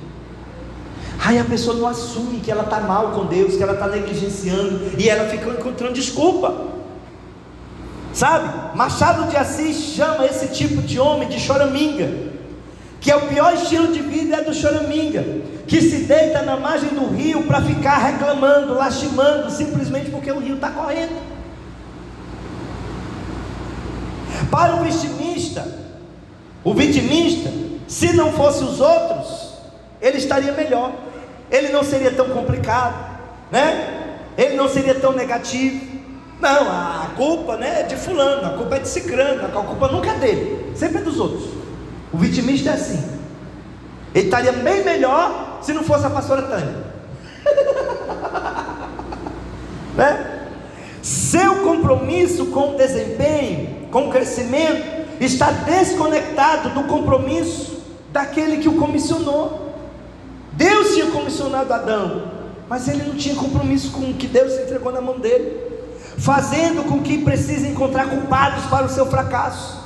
A pessoa não assume que ela está mal com Deus, que ela está negligenciando, e ela fica encontrando desculpa, sabe? Machado de Assis chama esse tipo de homem de choraminga, que é o pior estilo de vida, é do choraminga, que se deita na margem do rio para ficar reclamando, lastimando, simplesmente porque o rio está correndo. Para o vitimista, se não fosse os outros, ele estaria melhor, ele não seria tão complicado, né? Ele não seria tão negativo. Não, a culpa, né, é de fulano, a culpa é de cicrano, a culpa nunca é dele, sempre é dos outros. O vitimista é assim. Ele estaria bem melhor se não fosse a pastora Tânia. Né? Seu compromisso com o desempenho, com o crescimento, está desconectado do compromisso daquele que o comissionou. Deus tinha comissionado Adão, mas ele não tinha compromisso com o que Deus entregou na mão dele, fazendo com que precise encontrar culpados para o seu fracasso.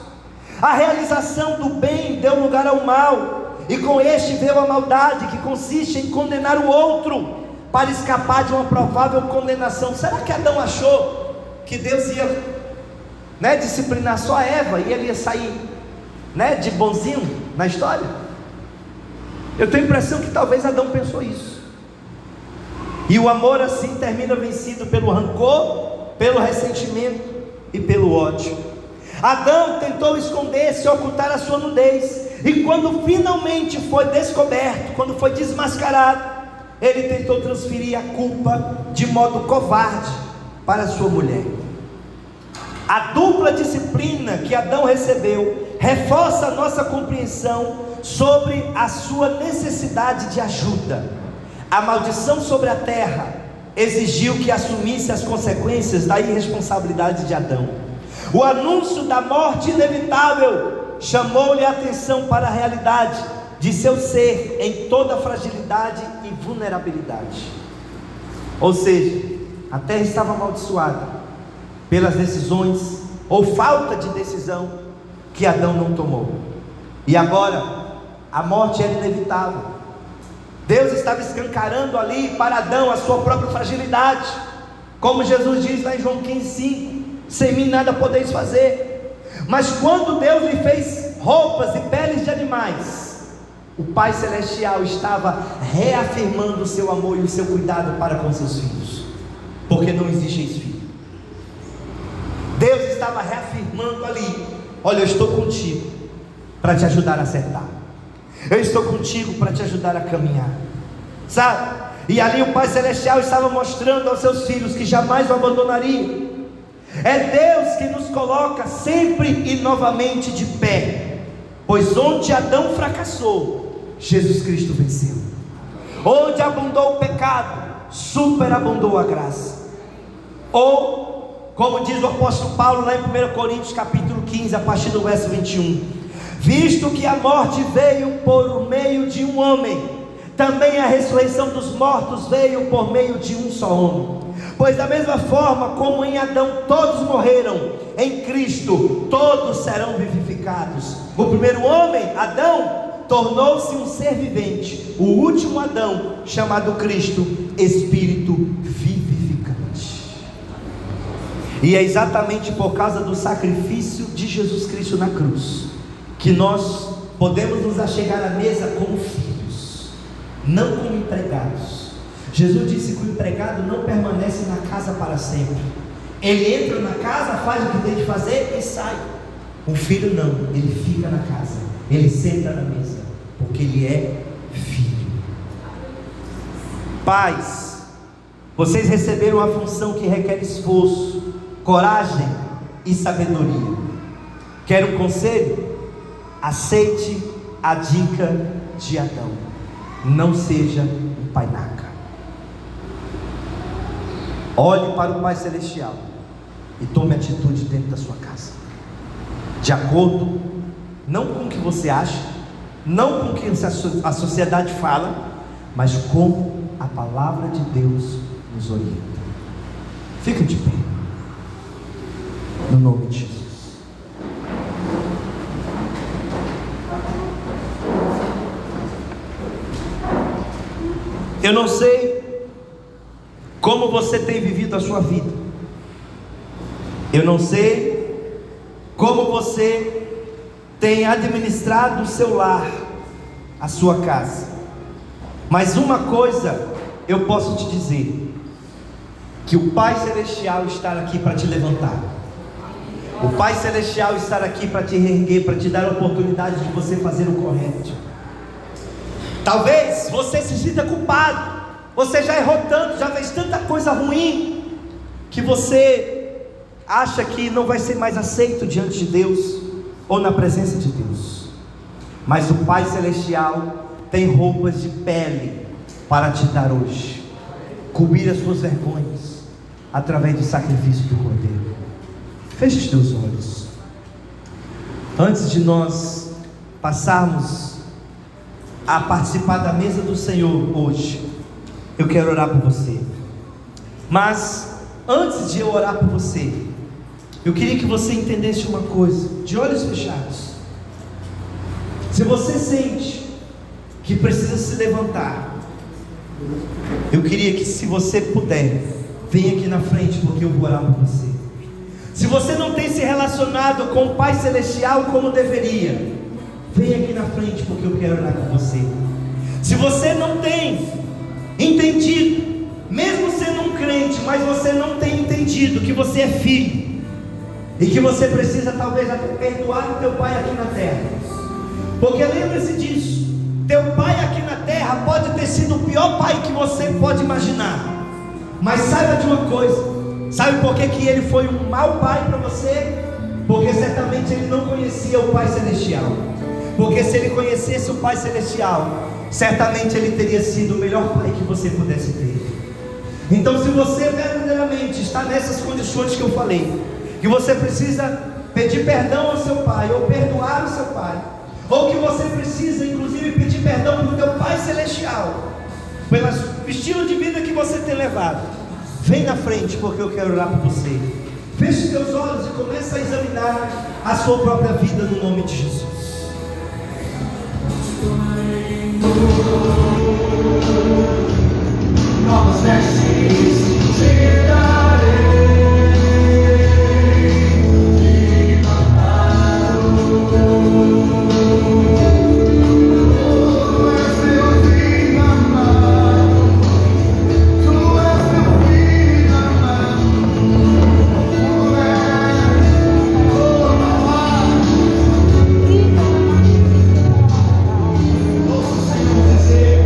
A realização do bem deu lugar ao mal, e com este veio a maldade, que consiste em condenar o outro para escapar de uma provável condenação. Será que Adão achou que Deus ia, disciplinar só Eva e ele ia sair, de bonzinho na história? Eu tenho a impressão que talvez Adão pensou isso, e o amor assim termina vencido pelo rancor, pelo ressentimento e pelo ódio. Adão tentou esconder-se, ocultar a sua nudez, e quando finalmente foi descoberto, quando foi desmascarado, ele tentou transferir a culpa de modo covarde para a sua mulher. A dupla disciplina que Adão recebeu reforça a nossa compreensão sobre a sua necessidade de ajuda. A maldição sobre a terra exigiu que assumisse as consequências da irresponsabilidade de Adão. O anúncio da morte inevitável chamou-lhe a atenção para a realidade de seu ser em toda fragilidade e vulnerabilidade. Ou seja, a terra estava amaldiçoada pelas decisões ou falta de decisão que Adão não tomou. E agora a morte era inevitável. Deus estava escancarando ali para Adão a sua própria fragilidade, como Jesus diz lá em João 15:5: sem mim nada podeis fazer. Mas quando Deus lhe fez roupas e peles de animais, o Pai Celestial estava reafirmando o seu amor e o seu cuidado para com seus filhos, porque não existe ex-filho. Deus estava reafirmando ali: olha, eu estou contigo para te ajudar a acertar, eu estou contigo para te ajudar a caminhar, sabe? E ali o Pai Celestial estava mostrando aos seus filhos que jamais o abandonaria. É Deus que nos coloca sempre e novamente de pé, pois onde Adão fracassou, Jesus Cristo venceu. Onde abundou o pecado, superabundou a graça. Ou, como diz o apóstolo Paulo lá em 1 Coríntios capítulo 15, a partir do verso 21: visto que a morte veio por meio de um homem, também a ressurreição dos mortos veio por meio de um só homem. Pois da mesma forma como em Adão todos morreram, em Cristo todos serão vivificados. O primeiro homem, Adão, tornou-se um ser vivente. O último Adão, chamado Cristo, Espírito vivificante. E é exatamente por causa do sacrifício de Jesus Cristo na cruz que nós podemos nos achegar à mesa como filhos, não como empregados. Jesus disse que o empregado não permanece na casa para sempre. Ele entra na casa, faz o que tem de fazer e sai. O filho não, ele fica na casa, ele senta na mesa, porque ele é filho. Pais, vocês receberam a função que requer esforço, coragem e sabedoria. Quer um conselho? Aceite a dica de Adão: não seja um panaca. Olhe para o Pai Celestial e tome atitude dentro da sua casa, de acordo, não com o que você acha, não com o que a sociedade fala, mas como a palavra de Deus nos orienta. Fica de pé, no nome de Jesus. Eu não sei como você tem vivido a sua vida, eu não sei como você tem administrado o seu lar, a sua casa, mas uma coisa eu posso te dizer: que o Pai Celestial está aqui para te levantar. O Pai Celestial está aqui para te reerguer, para te dar a oportunidade de você fazer o correto. Talvez você se sinta culpado, você já errou tanto, já fez tanta coisa ruim, que você acha que não vai ser mais aceito diante de Deus, ou na presença de Deus. Mas o Pai Celestial tem roupas de pele para te dar hoje, cobrir as suas vergonhas, através do sacrifício do Cordeiro. Feche os teus olhos. Antes de nós passarmos a participar da mesa do Senhor hoje, eu quero orar por você. Mas antes de eu orar por você, eu queria que você entendesse uma coisa, de olhos fechados. Se você sente que precisa se levantar, eu queria que, se você puder, venha aqui na frente, porque eu vou orar por você. Se você não tem se relacionado com o Pai Celestial como deveria, venha aqui na frente, porque eu quero orar com você. Se você não tem entendido, mesmo sendo um crente, mas você não tem entendido que você é filho, e que você precisa talvez até perdoar o teu pai aqui na terra, porque lembre-se disso: teu pai aqui na terra pode ter sido o pior pai que você pode imaginar, mas saiba de uma coisa: sabe por que ele foi um mau pai para você? Porque certamente ele não conhecia o Pai Celestial. Porque se ele conhecesse o Pai Celestial, certamente ele teria sido o melhor pai que você pudesse ter. Então, se você verdadeiramente está nessas condições que eu falei, que você precisa pedir perdão ao seu pai, ou perdoar o seu pai, ou que você precisa inclusive pedir perdão para o teu Pai Celestial, pelo estilo de vida que você tem levado, vem na frente, porque eu quero orar por você. Feche os teus olhos e comece a examinar a sua própria vida, no nome de Jesus. Novas vestes te darei, tu és meu filho amado, tu és meu filho amado, tu és, ouça o Senhor dizer: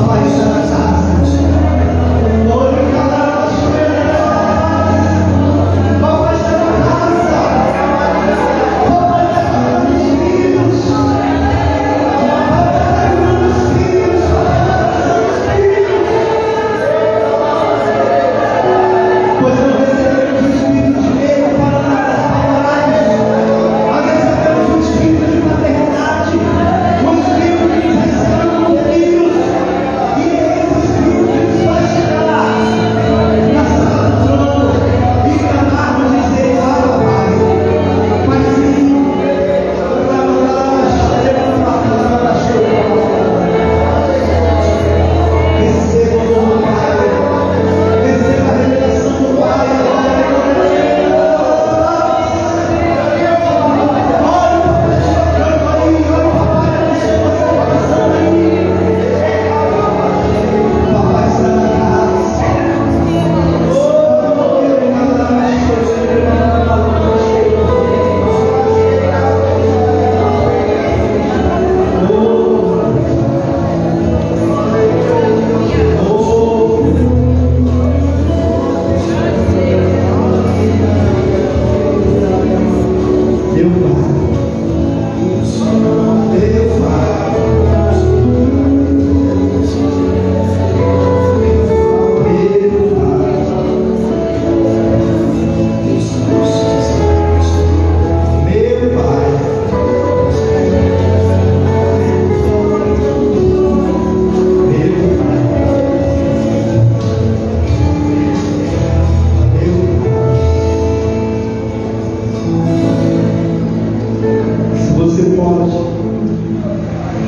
Papai está na casa.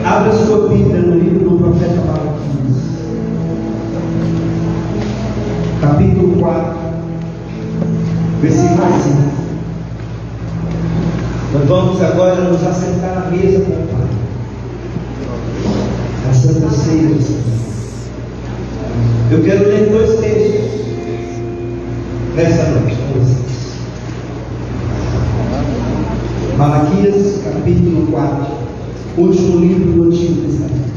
Abra sua Bíblia no livro do profeta Malaquias, capítulo 4, versículo 5. Nós vamos agora nos assentar à mesa com o Pai, a Santa Ceia do Senhor. Eu quero ler 2 textos nessa noite com vocês. Malaquias, capítulo 4, último livro do Antigo Testamento.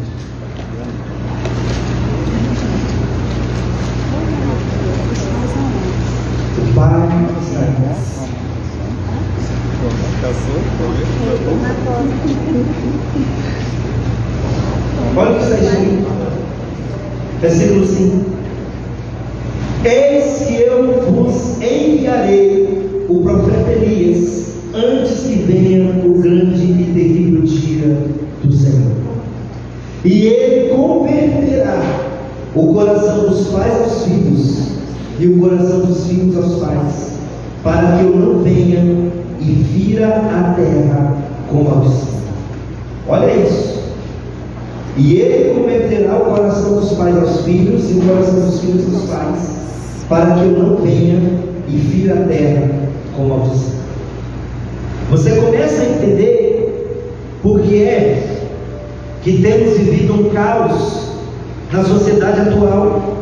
O Pai está em nós. Olha o que está escrito, versículo 5: Eis que eu vos enviarei o profeta Elias, antes que venha o grande e terrível dia do Senhor. E ele converterá o coração dos pais aos filhos, e o coração dos filhos aos pais, para que eu não venha e fira a terra com maldição. Olha isso. E ele converterá o coração dos pais aos filhos, e o coração dos filhos aos pais, para que eu não venha e fira a terra com maldição. Você começa a entender por que é que temos vivido um caos na sociedade atual.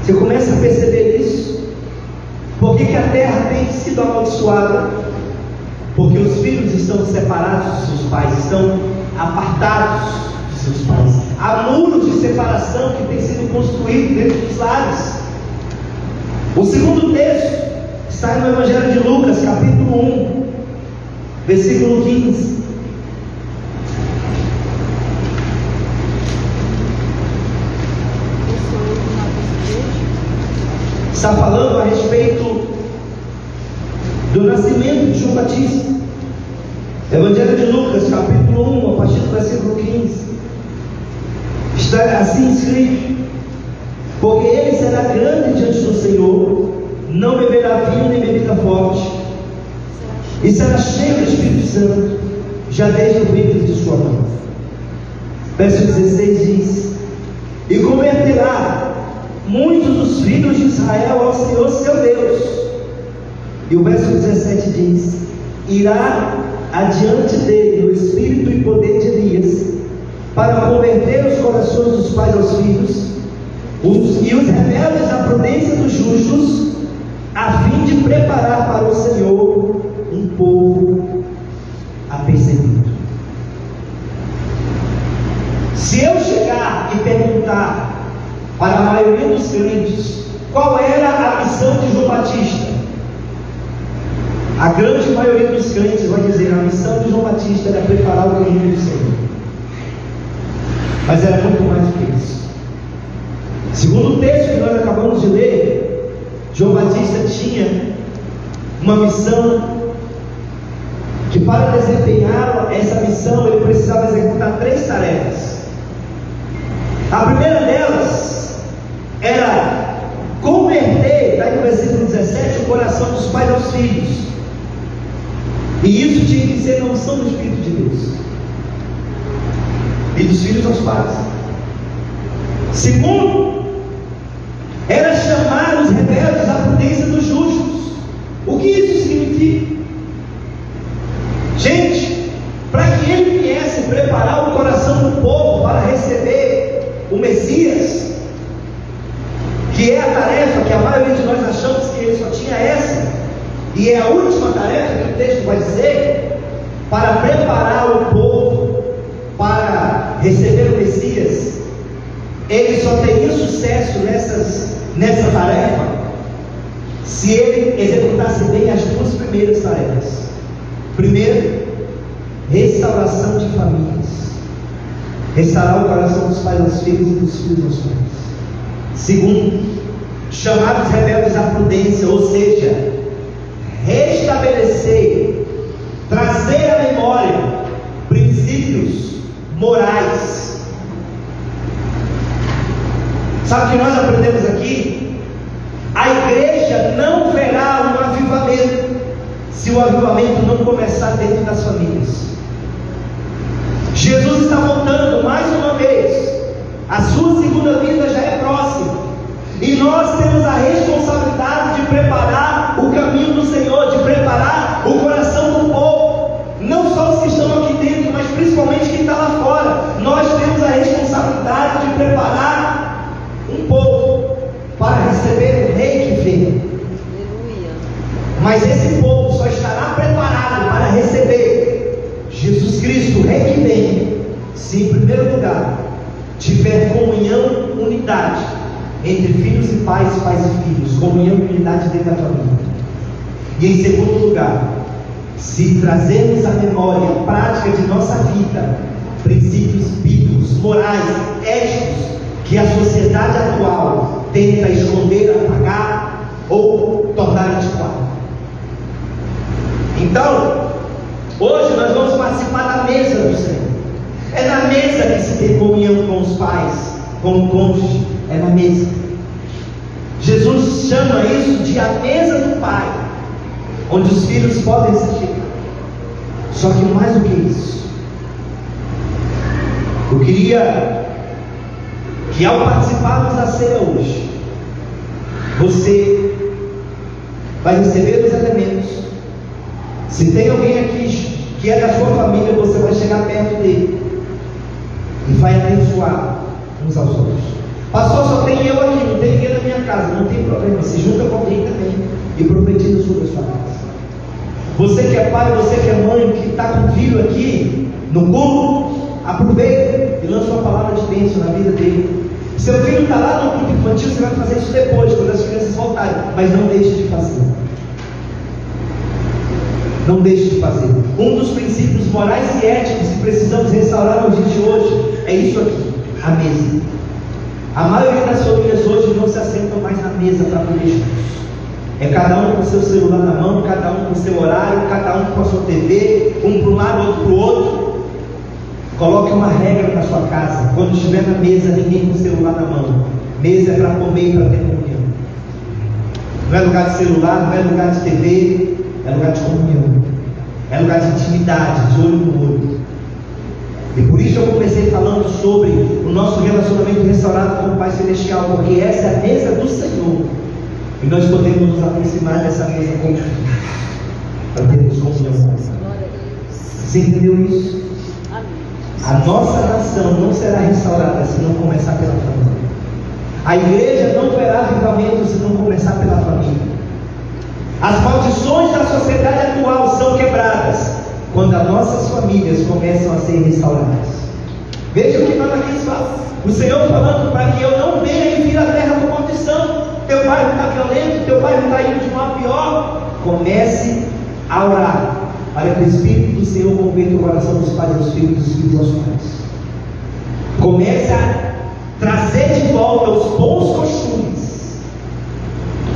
Você começa a perceber isso. Por que a terra tem sido amaldiçoada? Porque os filhos estão separados de seus pais, estão apartados de seus pais. Há muros de separação que têm sido construídos dentro dos lares. O segundo texto está no Evangelho de Lucas, capítulo 1, versículo 15. Está falando a respeito do nascimento de João Batista. Evangelho de Lucas, capítulo 1, a partir do versículo 15. Está assim escrito: porque ele será grande diante do Senhor, não beberá vinho nem bebida forte, e será cheio do Espírito Santo, já desde o ventre de sua mãe. Verso 16 diz: e converterá muitos dos filhos de Israel ao Senhor seu Deus. E o verso 17 diz: irá adiante dele o espírito e poder de Elias, para converter os corações dos pais aos filhos, e os rebeldes à prudência dos justos, a fim de preparar para o Senhor um povo apercebido. Se eu chegar e perguntar para a maioria dos crentes qual era a missão de João Batista, a grande maioria dos crentes vai dizer: a missão de João Batista era preparar o caminho do Senhor. Mas era muito mais do que isso. Segundo o texto que nós acabamos de ler, João Batista tinha uma missão que, para desempenhar essa missão, ele precisava executar 3 tarefas. A primeira delas era converter, está aí no versículo 17, o coração dos pais aos filhos. E isso tinha que ser na unção do Espírito de Deus, e dos filhos aos pais. Segundo, era chamar os rebeldes à prudência dos justos. O que isso significa? Gente, para que ele viesse preparar o coração do povo para receber o Messias, que é a tarefa que a maioria de nós achamos que ele só tinha essa, e é a última tarefa que o texto vai dizer, para preparar o povo para receber o Messias, ele só teria sucesso nessa tarefa se ele executasse bem as 2 primeiras tarefas. Primeiro, restauração de famílias, restaurar o coração dos pais aos filhos e dos filhos aos pais. Segundo, chamar os rebeldes à prudência, ou seja, restabelecer, trazer à memória princípios morais. Sabe o que nós aprendemos aqui? A igreja não verá um avivamento se o avivamento não começar dentro das famílias. Jesus está voltando mais uma vez, a sua segunda vinda já é próxima, e nós temos a responsabilidade de preparar o caminho do Senhor, de preparar o coração do povo, não só os que estão aqui dentro, mas principalmente quem está lá fora. Nós temos a responsabilidade de preparar um povo para receber o rei que vem. Mas esse povo só estará preparado para receber Jesus Cristo, o rei que vem, se em primeiro lugar tiver comunhão, unidade entre filhos e pais, pais e filhos, comunhão e unidade dentro da família. E em segundo lugar, se trazermos à memória a prática de nossa vida, princípios bíblicos, morais, éticos, que a sociedade atual tenta esconder, apagar ou tornar antiquado. Então, hoje nós vamos participar da mesa do Senhor. É na mesa que se tem comunhão com os pais, com o cônjuge, é na mesa. Jesus chama isso de a mesa do Pai, onde os filhos podem se chegar. Só que mais do que isso, eu queria que, ao participarmos da ceia hoje, você vai receber os elementos. Se tem alguém aqui que é da sua família, você vai chegar perto dele e vai abençoar uns aos outros. Pastor, só tem eu aqui, não tem ninguém na minha casa. Não tem problema, se junta com alguém também e profetiza sobre a sua casa. Você que é pai, você que é mãe, que está com filho aqui no culto, aproveita e lança uma palavra de bênção na vida dele. Seu filho está lá no culto infantil, você vai fazer isso depois, quando as crianças voltarem, mas não deixe de fazer. Não deixe de fazer. Um dos princípios morais e éticos que precisamos restaurar nos dias de hoje é isso aqui, a mesa. A maioria das famílias hoje não se assentam mais na mesa para comer juntos. É cada um com seu celular na mão, cada um com seu horário, cada um com a sua TV, um para um lado, outro para o outro. Coloque uma regra na sua casa: quando estiver na mesa, ninguém com o celular na mão. Mesa é para comer e para ter comunhão. Não é lugar de celular, não é lugar de TV, é lugar de comunhão, é lugar de intimidade, de olho no olho. E por isso eu comecei falando sobre o nosso relacionamento restaurado com o Pai Celestial, porque essa é a mesa do Senhor, e nós podemos nos aproximar dessa mesa com filhos, para termos comunhão com Ele. Você entendeu isso? A nossa nação não será restaurada se não começar pela família. A igreja não verá avivamento se não começar pela família. As maldições da sociedade atual são quebradas quando as nossas famílias começam a ser restauradas. Veja o que Malaquias fala. O Senhor falando para que eu não venha e vir a terra com maldição. Teu bairro está violento, teu bairro está indo de mal a pior. Comece a orar para que o Espírito do Senhor converta o coração dos pais aos filhos, dos filhos aos pais. Comece a trazer de volta os bons costumes,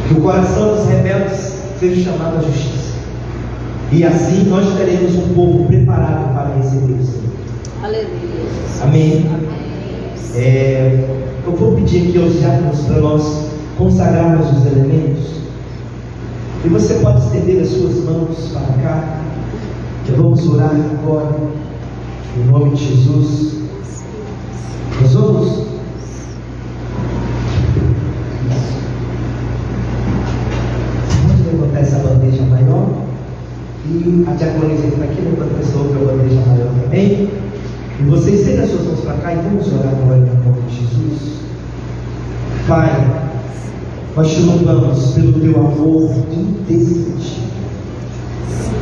que o coração dos rebeldes seja chamado à justiça, e assim nós teremos um povo preparado para receber o Senhor. Aleluia. Amém. Eu vou pedir aqui aos diáconos para nós consagrarmos os elementos, e você pode estender as suas mãos para cá. Já vamos orar agora em nome de Jesus. Nós vamos levantar essa bandeja maior, e a diaconisa está aqui levantando essa outra bandeja maior também, e vocês estendem as suas mãos para cá e vamos orar agora em nome de Jesus. Pai, nós te louvamos pelo teu amor indescritível.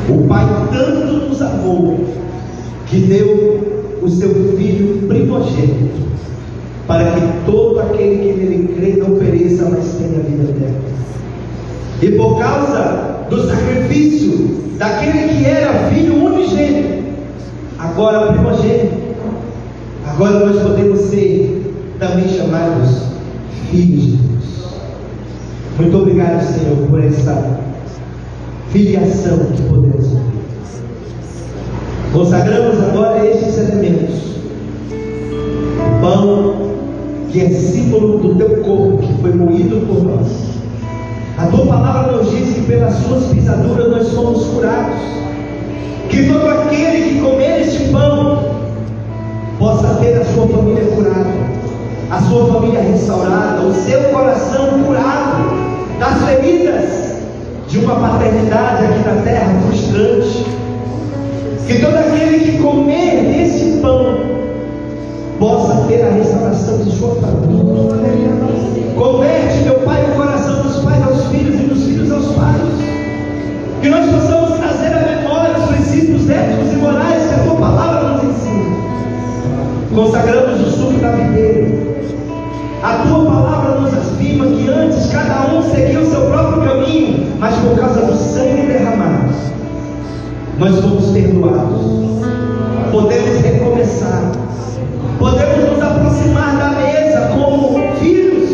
O Pai tanto nos amou que deu o seu Filho primogênito, para que todo aquele que nele crê não pereça, mas tenha vida eterna. E por causa do sacrifício daquele que era Filho unigênito, agora primogênito, agora nós podemos ser também chamados filhos de Deus. Muito obrigado, Senhor, por essa filiação que podemos ter. Consagramos agora estes elementos: o pão, que é símbolo do teu corpo, que foi moído por nós. A tua palavra nos diz que pelas suas pisaduras nós somos curados. Que todo aquele que comer este pão possa ter a sua família curada, a sua família restaurada, o seu coração curado das feridas de uma paternidade aqui na terra frustrante. Que todo aquele que comer desse pão possa ter a restauração de sua família. Converte, meu Pai, o coração dos pais aos filhos e dos filhos aos pais. Que nós possamos trazer à memória os princípios éticos e morais que a tua palavra nos ensina. Consagramos o suco da videira. A tua palavra nos afirma que antes cada um seguia o seu próprio caminho, mas por causa do sangue derramado, nós fomos perdoados. Podemos recomeçar. Podemos nos aproximar da mesa como filhos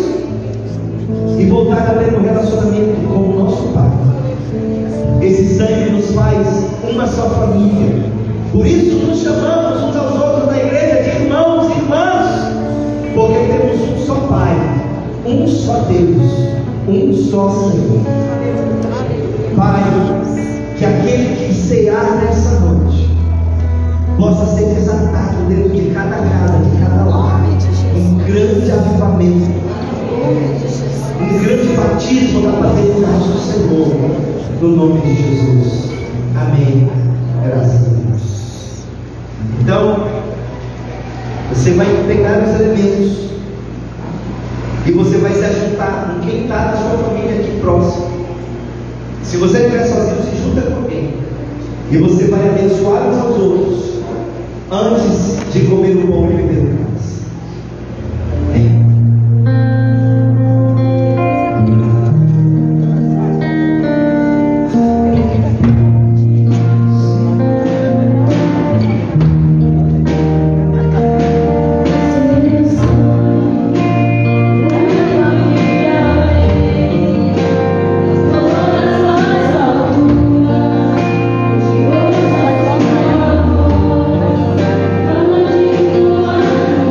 e voltar a ter um relacionamento com o nosso Pai. Esse sangue nos faz uma só família. Por isso nos chamamos uns aos outros na igreja de irmãos e irmãs, porque temos um só Pai, um só Deus, um só Senhor. Pai, que aquele que cear nessa noite possa ser desatado dentro de cada casa, de cada lar, um grande avivamento, um grande batismo da paternidade do Senhor, no nome de Jesus. Amém. Graças a Deus. Então, você vai pegar os elementos e você vai se ajuntar com quem está na sua família aqui próximo. Se você estiver sozinho, se junta com alguém, e você vai abençoar uns aos outros antes de comer o pão e beber o cálice. Amém. Oh,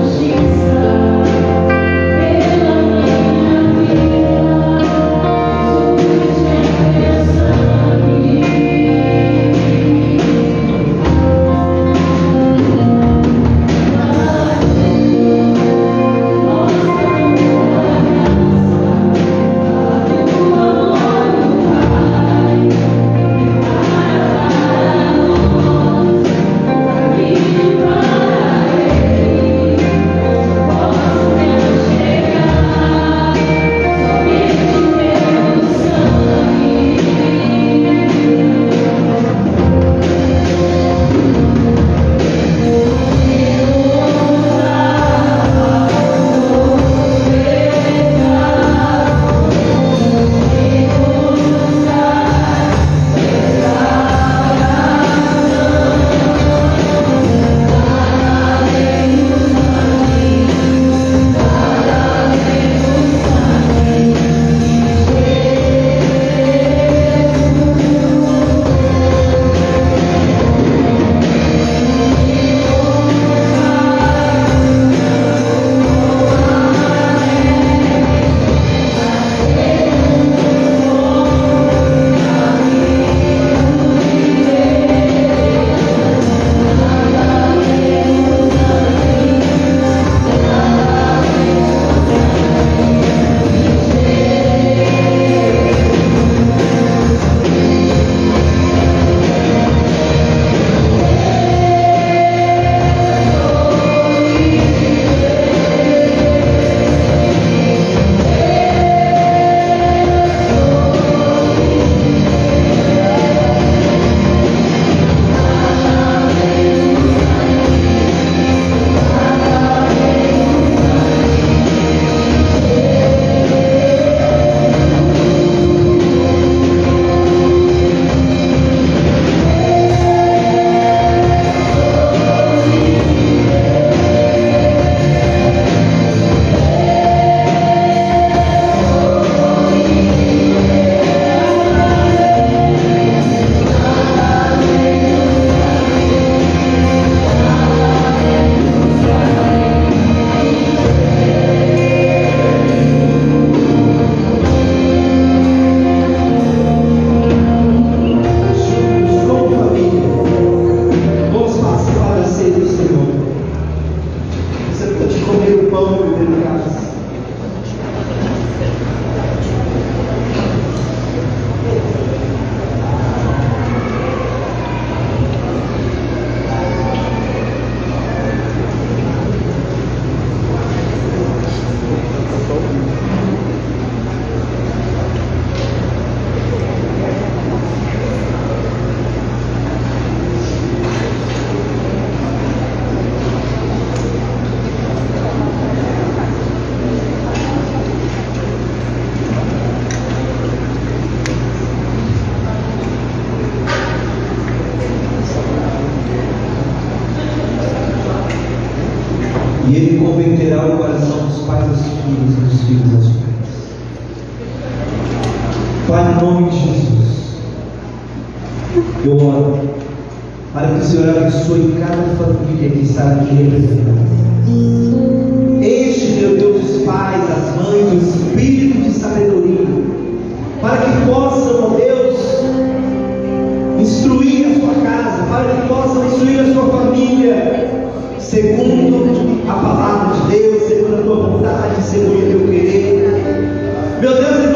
E Ele converterá o coração dos pais aos filhos e dos filhos aos pais. Pai, em nome de Jesus, eu oro para que o Senhor abençoe cada família que está aqui representada. Enche, meu Deus, os pais, as mães, o espírito de sabedoria, para que possam, ó Deus, instruir a sua casa, para que possam instruir a sua família, segundo a palavra de Deus, segundo a tua vontade, segundo o teu querer. Meu Deus,